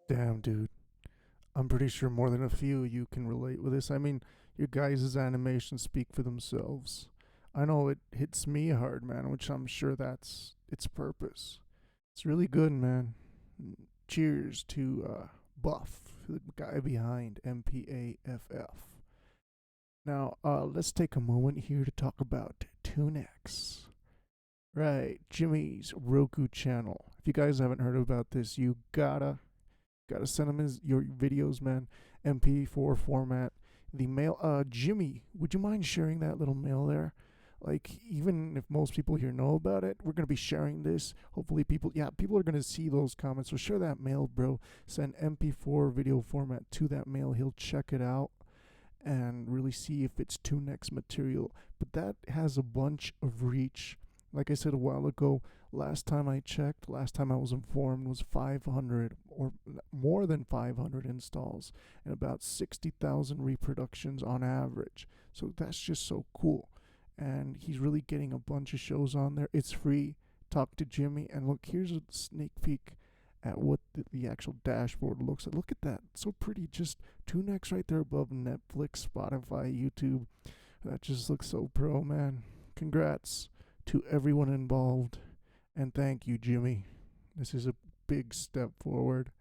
Damn, dude. I'm pretty sure more than a few of you can relate with this. I mean, your guys' animations speak for themselves. I know it hits me hard, man, which I'm sure that's its purpose. It's really good, man. Cheers to Buff, the guy behind MPAFF. Now, let's take a moment here to talk about Toonex. Right, Jimmy's Roku channel. If you guys haven't heard about this, you gotta send him your videos, man. MP4 format. The mail. Jimmy, would you mind sharing that little mail there? Like, even if most people here know about it, we're gonna be sharing this. Hopefully, people are gonna see those comments. So share that mail, bro. Send MP4 video format to that mail. He'll check it out and really see if it's Toonex material. But that has a bunch of reach. Like I said a while ago, last time I checked, last time I was informed, was 500 or more than 500 installs and about 60,000 reproductions on average. So that's just so cool. And he's really getting a bunch of shows on there. It's free. Talk to Jimmy. And look, here's a sneak peek at what the actual dashboard looks like. Look at that. It's so pretty. Just Toonex right there above Netflix, Spotify, YouTube. That just looks so pro, man. Congrats to everyone involved. And thank you, Jimmy. This is a big step forward.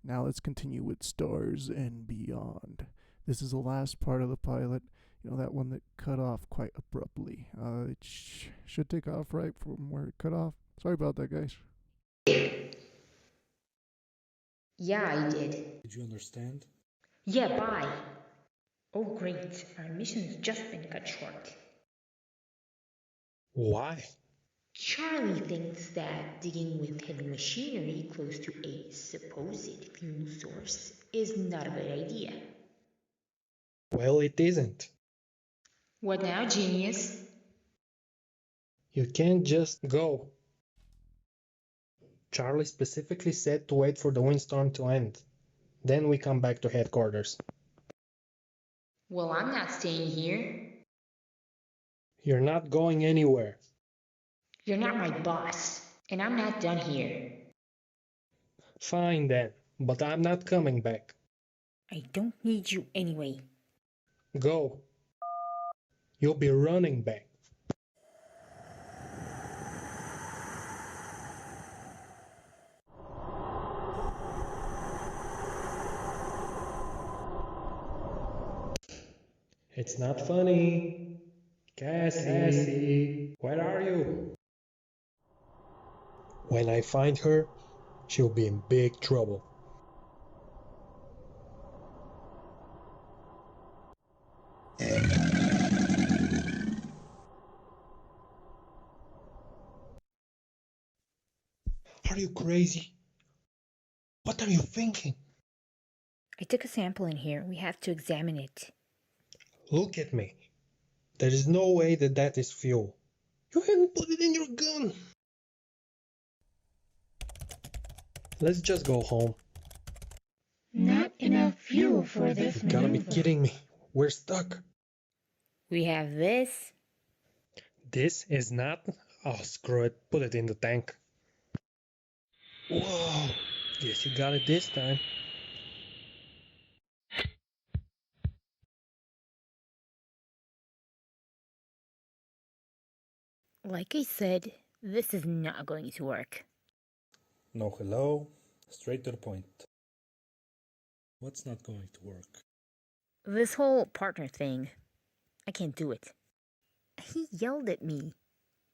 Now let's continue with Stars and Beyond. This is the last part of the pilot. You know, that one that cut off quite abruptly. It should take off right from where it cut off. Sorry about that, guys. Yeah, I did. Did you understand? Yeah, bye. Oh, great. Our mission's just been cut short. Why? Charlie thinks that digging with heavy machinery close to a supposed fuel source is not a good idea. Well, it isn't. What now, genius? You can't just go. Charlie specifically said to wait for the windstorm to end. Then we come back to headquarters. Well, I'm not staying here. You're not going anywhere. You're not my boss, and I'm not done here. Fine then, but I'm not coming back. I don't need you anyway. Go. You'll be running back. It's not funny. Cassie, where are you? When I find her, she'll be in big trouble. Are you crazy? What are you thinking? I took a sample in here. We have to examine it. Look at me. There is no way that is fuel. You haven't put it in your gun. Let's just go home. Not enough fuel for this You gotta be maneuver. kidding me. We're stuck. We have this. This is not... Oh, screw it. Put it in the tank. Whoa. Guess you got it this time. Like I said, this is not going to work. No hello, straight to the point. What's not going to work? This whole partner thing, I can't do it. He yelled at me.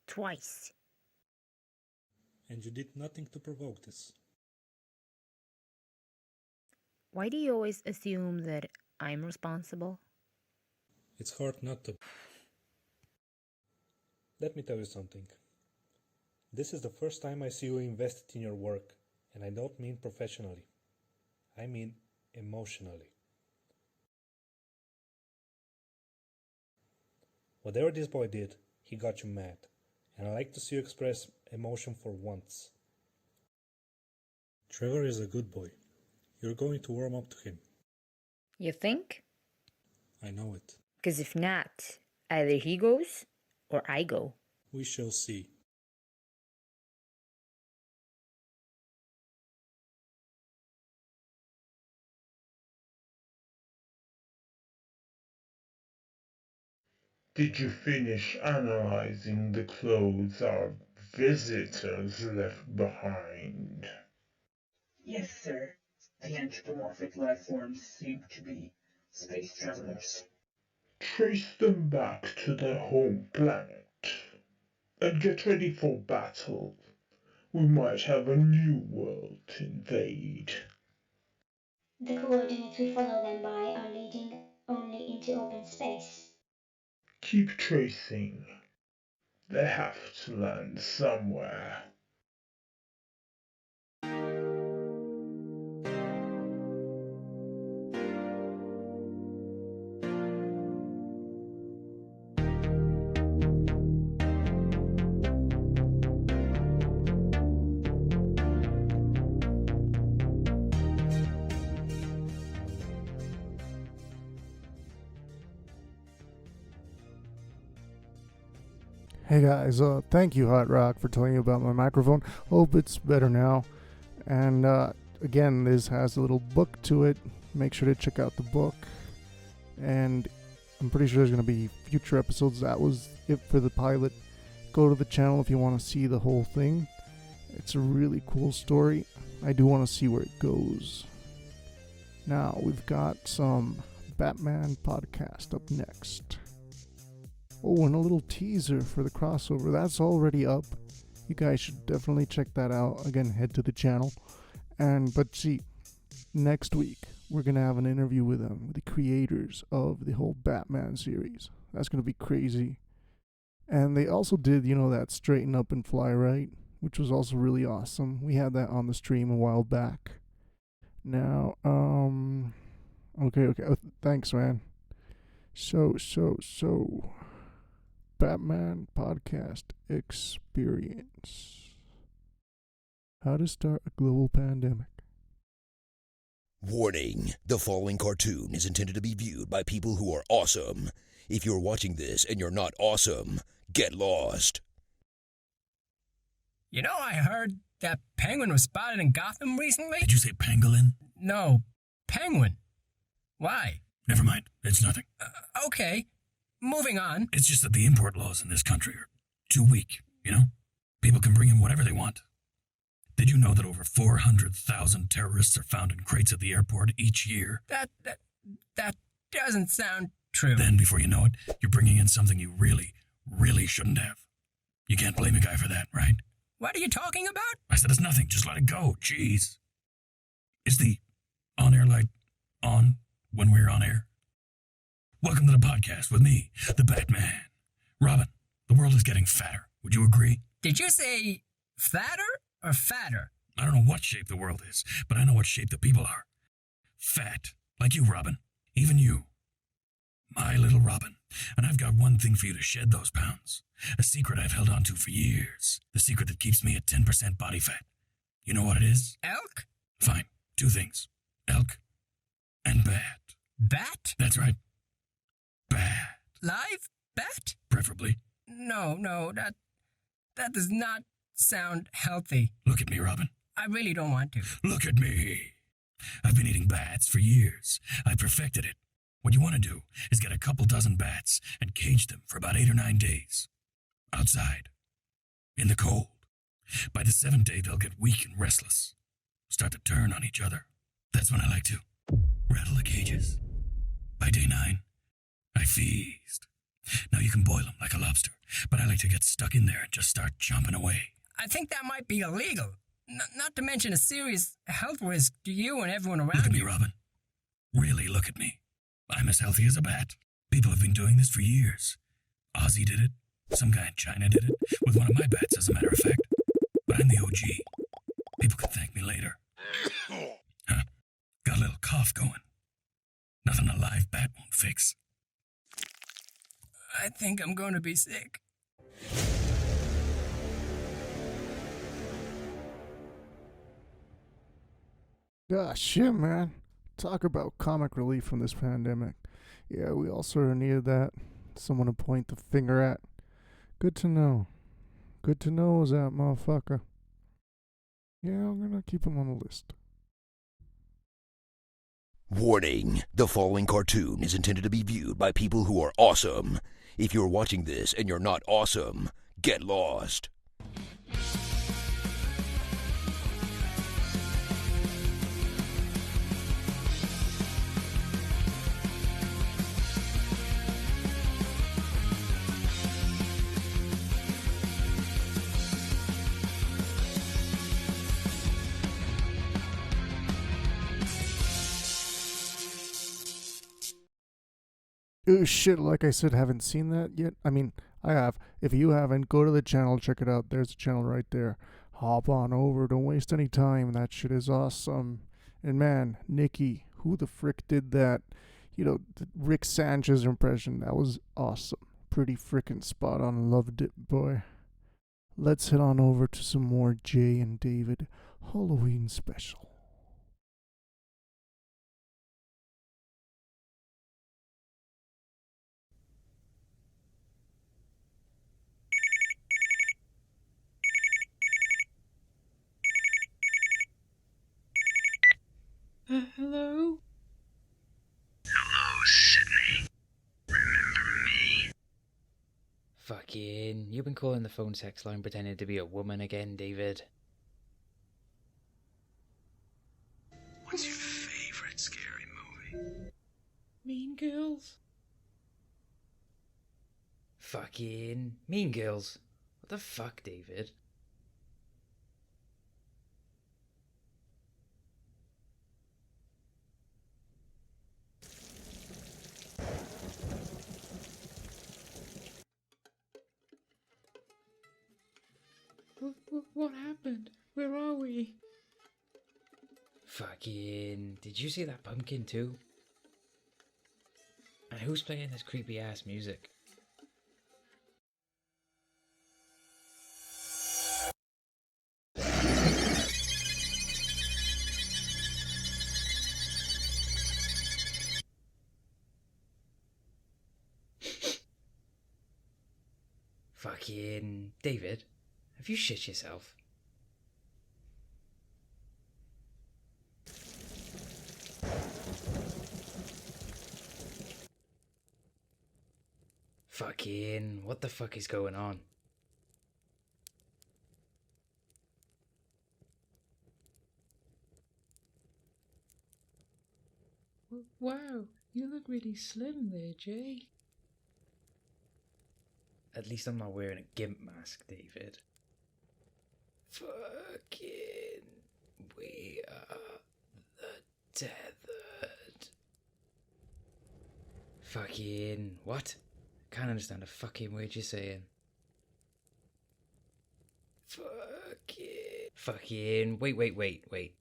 Twice. And you did nothing to provoke this. Why do you always assume that I'm responsible? It's hard not to. Let me tell you something. This is the first time I see you invested in your work, and I don't mean professionally. I mean emotionally. Whatever this boy did, he got you mad, and I like to see you express emotion for once. Trevor is a good boy. You're going to warm up to him. You think? I know it. Because if not, either he goes or I go. We shall see. Did you finish analyzing the clothes our visitors left behind? Yes, sir. The anthropomorphic life forms seem to be space travelers. Trace them back to their home planet and get ready for battle. We might have a new world to invade. The coordinates we follow them by are leading only into open space. Keep tracing. They have to land somewhere. Hey guys, thank you Hot Rock for telling me about my microphone. Hope it's better now. And again, this has a little book to it. Make sure to check out the book. And I'm pretty sure there's going to be future episodes. That was it for the pilot. Go to the channel if you want to see the whole thing. It's a really cool story. I do want to see where it goes. Now, we've got some Batman podcast up next. Oh, and a little teaser for the crossover. That's already up. You guys should definitely check that out. Again, head to the channel. But see, next week, we're going to have an interview with them, with the creators of the whole Batman series. That's going to be crazy. And they also did, that Straighten Up and Fly Right, which was also really awesome. We had that on the stream a while back. Now, okay. Oh, thanks, man. So. Batman Podcast Experience. How to start a global pandemic. Warning, the following cartoon is intended to be viewed by people who are awesome. If you're watching this and you're not awesome, get lost. You know, I heard that penguin was spotted in Gotham recently? Did you say pangolin? No, penguin. Why? Never mind. It's nothing. Okay. Moving on. It's just that the import laws in this country are too weak, you know? People can bring in whatever they want. Did you know that over 400,000 terrorists are found in crates at the airport each year? That doesn't sound true. Then, before you know it, you're bringing in something you really, really shouldn't have. You can't blame a guy for that, right? What are you talking about? I said it's nothing. Just let it go. Jeez. Is the on-air light on when we're on air? Welcome to the podcast with me, the Batman. Robin, the world is getting fatter. Would you agree? Did you say flatter or fatter? I don't know what shape the world is, but I know what shape the people are. Fat. Like you, Robin. Even you. My little Robin. And I've got one thing for you to shed those pounds. A secret I've held on to for years. The secret that keeps me at 10% body fat. You know what it is? Elk? Fine. Two things. Elk and bat. Bat? That's right. Bat. Live bat? Preferably. No, that does not sound healthy. Look at me, Robin. I really don't want to. Look at me. I've been eating bats for years. I perfected it. What you want to do is get a couple dozen bats and cage them for about 8 or 9 days. Outside. In the cold. By the 7th day, they'll get weak and restless. Start to turn on each other. That's when I like to rattle the cages. By day 9, I feast. Now you can boil them like a lobster, but I like to get stuck in there and just start chomping away. I think that might be illegal. Not to mention a serious health risk to you and everyone around you. Look at me, Robin. Really look at me. I'm as healthy as a bat. People have been doing this for years. Ozzy did it. Some guy in China did it. With one of my bats, as a matter of fact. But I'm the OG. People can thank me later. Huh? Got a little cough going. Nothing a live bat won't fix. I think I'm going to be sick. Ah, shit, man. Talk about comic relief from this pandemic. Yeah, we all sort of needed that. Someone to point the finger at. Good to know. Good to know is that motherfucker. Yeah, I'm gonna keep him on the list. Warning, the following cartoon is intended to be viewed by people who are awesome. If you're watching this and you're not awesome, get lost. Oh shit, like I said, haven't seen that yet. I mean, I have. If you haven't, go to the channel, check it out. There's the channel right there. Hop on over, don't waste any time. That shit is awesome. And man, Nikki, who the frick did that? You know, the Rick Sanchez impression, that was awesome. Pretty frickin' spot on, loved it, boy. Let's head on over to some more Jay and David Halloween special. Hello? Hello, Sydney. Remember me? Fucking, you've been calling the phone sex line pretending to be a woman again, David. What's your favorite scary movie? Mean Girls? Fucking Mean Girls. What the fuck, David? What happened? Where are we? Fucking... Did you see that pumpkin too? And who's playing this creepy ass music? Fucking... David, have you shit yourself? Fucking, what the fuck is going on? Wow, you look really slim there, Jay. At least I'm not wearing a gimp mask, David. Fucking, we are the tethered. Fucking, what? Can't understand a fucking word you're saying. Fucking, wait.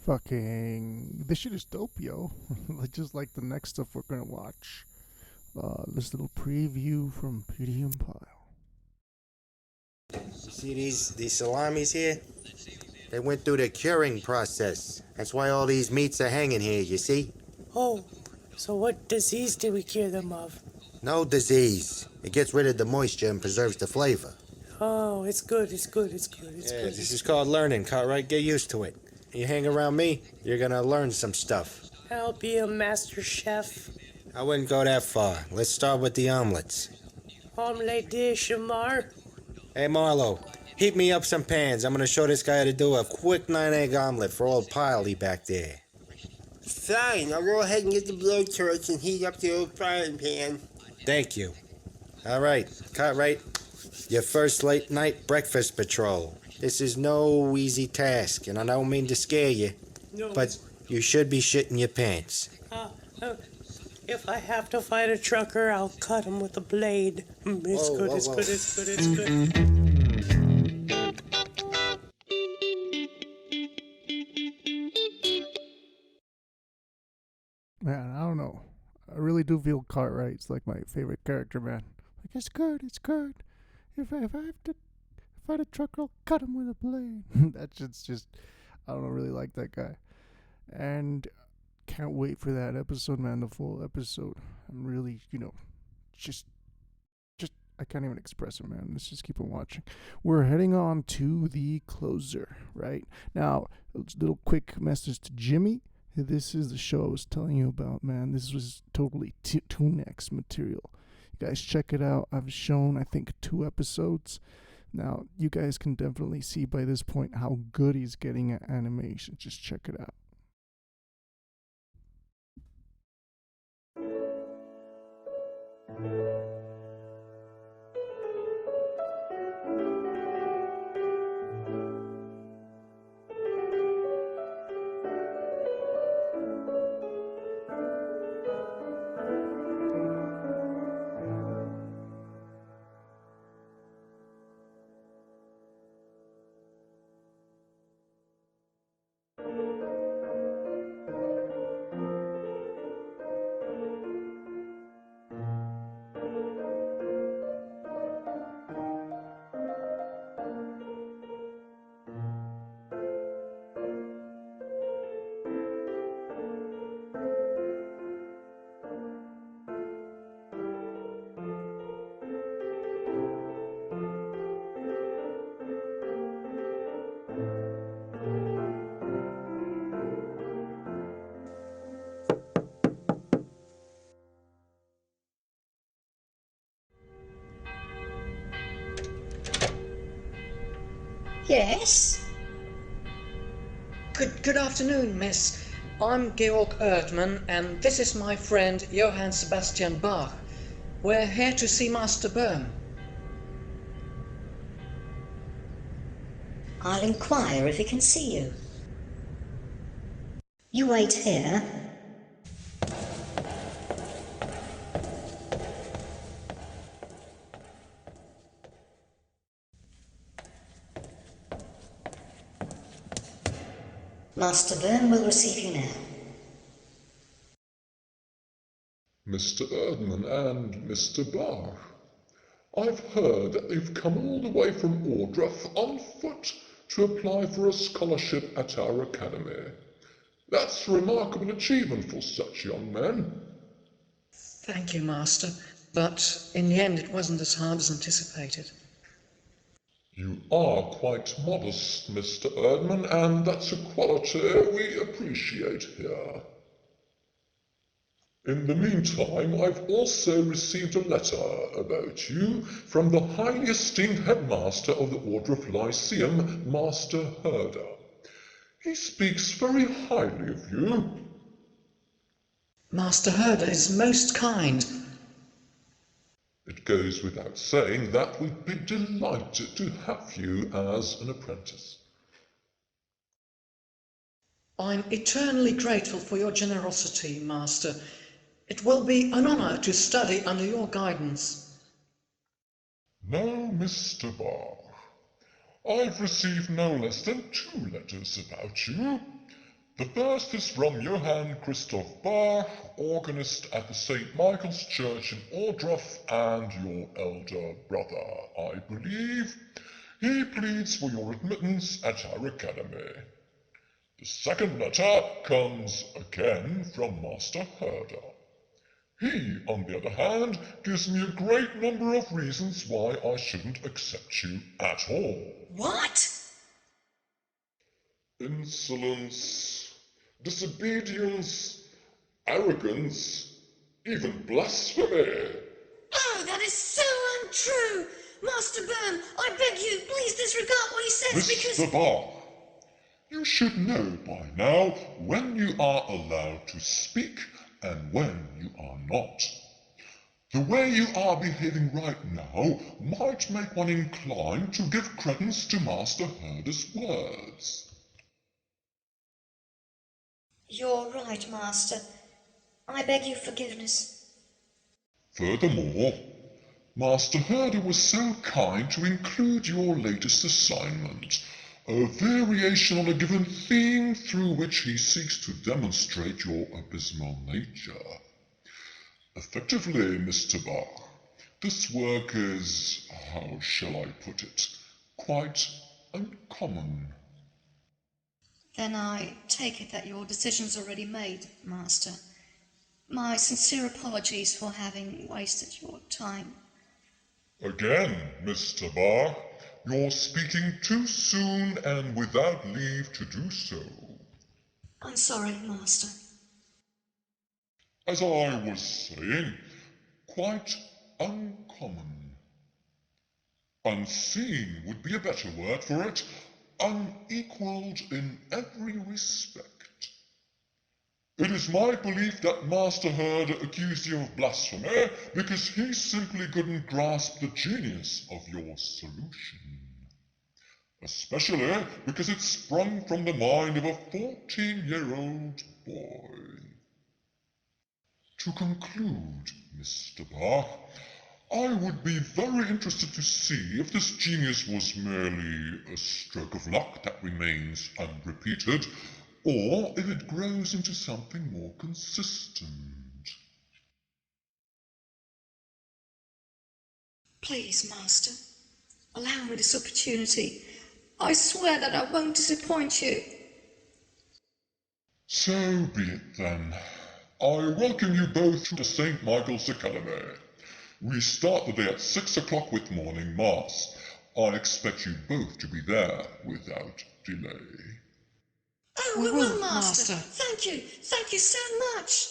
Fucking, this shit is dope, yo. Just like the next stuff we're gonna watch. This little preview from Beauty and Pile. You see these salamis here? They went through the curing process. That's why all these meats are hanging here, you see? Oh, so what disease did we cure them of? No disease. It gets rid of the moisture and preserves the flavor. Oh, it's good. This is called learning, Cartwright. Get used to it. You hang around me, you're gonna learn some stuff. I'll be a master chef. I wouldn't go that far. Let's start with the omelets. Omelette de chamar. Hey, Marlo, heat me up some pans. I'm gonna show this guy how to do a quick 9-egg omelet for old Piley back there. Fine, I'll go ahead and get the blowtorch and heat up the old frying pan. Thank you. All right, Cartwright, your first late night breakfast patrol. This is no easy task, and I don't mean to scare you, but you should be shitting your pants. If I have to fight a trucker, I'll cut him with a blade. It's good. Man, I don't know. I really do feel Cartwright's like my favorite character, man. Like, it's good. If I have to fight a trucker, I'll cut him with a blade. That shit's just, I don't really like that guy. And can't wait for that episode, man, the full episode. I'm really, just I can't even express it, man. Let's just keep on watching. We're heading on to the closer, right? Now, a little quick message to Jimmy. This is the show I was telling you about, man. This was totally Toon-X material. You guys check it out. I've shown, I think, 2 episodes. Now, you guys can definitely see by this point how good he's getting at animation. Just check it out. Yes? Good afternoon, miss. I'm Georg Erdmann, and this is my friend Johann Sebastian Bach. We're here to see Master Böhm. I'll inquire if he can see you. You wait here. Master Böhm will receive you now. Mr. Erdman and Mr. Bach. I've heard that they've come all the way from Ordruff on foot to apply for a scholarship at our academy. That's a remarkable achievement for such young men. Thank you, Master, but in the end it wasn't as hard as anticipated. You are quite modest, Mr. Erdman, and that's a quality we appreciate here. In the meantime, I've also received a letter about you from the highly esteemed headmaster of the Order of Lyceum, Master Herder. He speaks very highly of you. Master Herder is most kind. It goes without saying that we'd be delighted to have you as an apprentice. I'm eternally grateful for your generosity, Master. It will be an honor to study under your guidance. Now, Mr. Bach, I've received no less than 2 letters about you. The first is from Johann Christoph Bach, organist at the St. Michael's Church in Ordruff, and your elder brother, I believe. He pleads for your admittance at our academy. The second letter comes again from Master Herder. He, on the other hand, gives me a great number of reasons why I shouldn't accept you at all. What? Insolence, disobedience, arrogance, even blasphemy. Oh, that is so untrue! Master Byrne, I beg you, please disregard what he says because... Mr. Bach, you should know by now when you are allowed to speak and when you are not. The way you are behaving right now might make one inclined to give credence to Master Herder's words. You're right, Master. I beg your forgiveness. Furthermore, Master Herder was so kind to include your latest assignment, a variation on a given theme through which he seeks to demonstrate your abysmal nature. Effectively, Mr. Bach, this work is, how shall I put it, quite uncommon. Then I take it that your decision's already made, Master. My sincere apologies for having wasted your time. Again, Mr. Bach, you're speaking too soon and without leave to do so. I'm sorry, Master. As I was saying, quite uncommon. Unseen would be a better word for it. Unequalled in every respect. It is my belief that Master Herder accused you of blasphemy because he simply couldn't grasp the genius of your solution. Especially because it sprung from the mind of a 14-year-old boy. To conclude, Mr. Bach, I would be very interested to see if this genius was merely a stroke of luck that remains unrepeated, or if it grows into something more consistent. Please, Master, allow me this opportunity. I swear that I won't disappoint you. So be it then. I welcome you both to the St. Michael's Academy. We start the day at 6 o'clock with morning mass. I expect you both to be there without delay. Oh, we will, Master. Thank you. Thank you so much.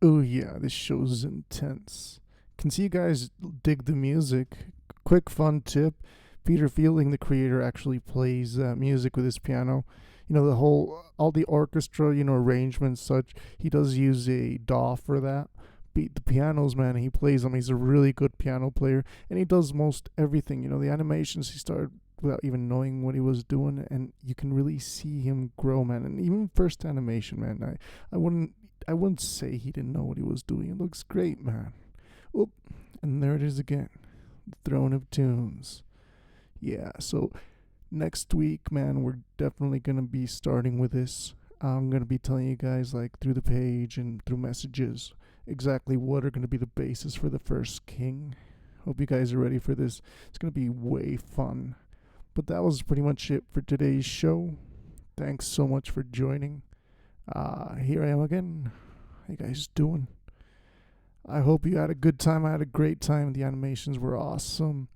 Oh yeah, this show's intense. Can see you guys dig the music. Quick fun tip: Peter Fielding, the creator, actually plays music with his piano. You know, all the orchestra, arrangements, such. He does use a DAW for that. Beat the pianos, man. He plays them. He's a really good piano player, and he does most everything. The animations he started without even knowing what he was doing, and you can really see him grow, man. And even first animation, man, I wouldn't say he didn't know what he was doing. It looks great, man. Oop, and there it is again, the Throne of Toons. Yeah, so next week, man, we're definitely gonna be starting with this. I'm gonna be telling you guys, like, through the page and through messages, exactly what are gonna be the basis for the first king. Hope you guys are ready for this. It's gonna be way fun. But that was pretty much it for today's show. Thanks so much for joining. Here I am again. How you guys doing? I hope you had a good time. I had a great time. The animations were awesome.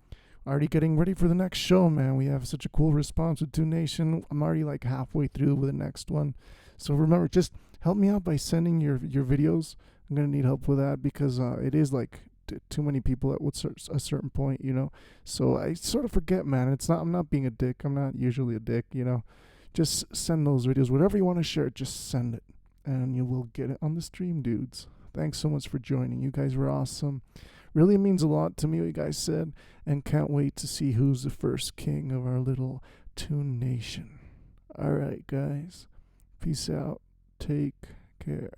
Already getting ready for the next show, man. We have such a cool response with Toon Nation. I'm already like halfway through with the next one. So remember, just help me out by sending your videos. I'm going to need help with that because it is like too many people at a certain point, So I sort of forget, man. I'm not being a dick. I'm not usually a dick, Just send those videos. Whatever you want to share, just send it. And you will get it on the stream, dudes. Thanks so much for joining. You guys were awesome. Really means a lot to me what you guys said. And can't wait to see who's the first king of our little Toon Nation. Alright, guys. Peace out. Take care.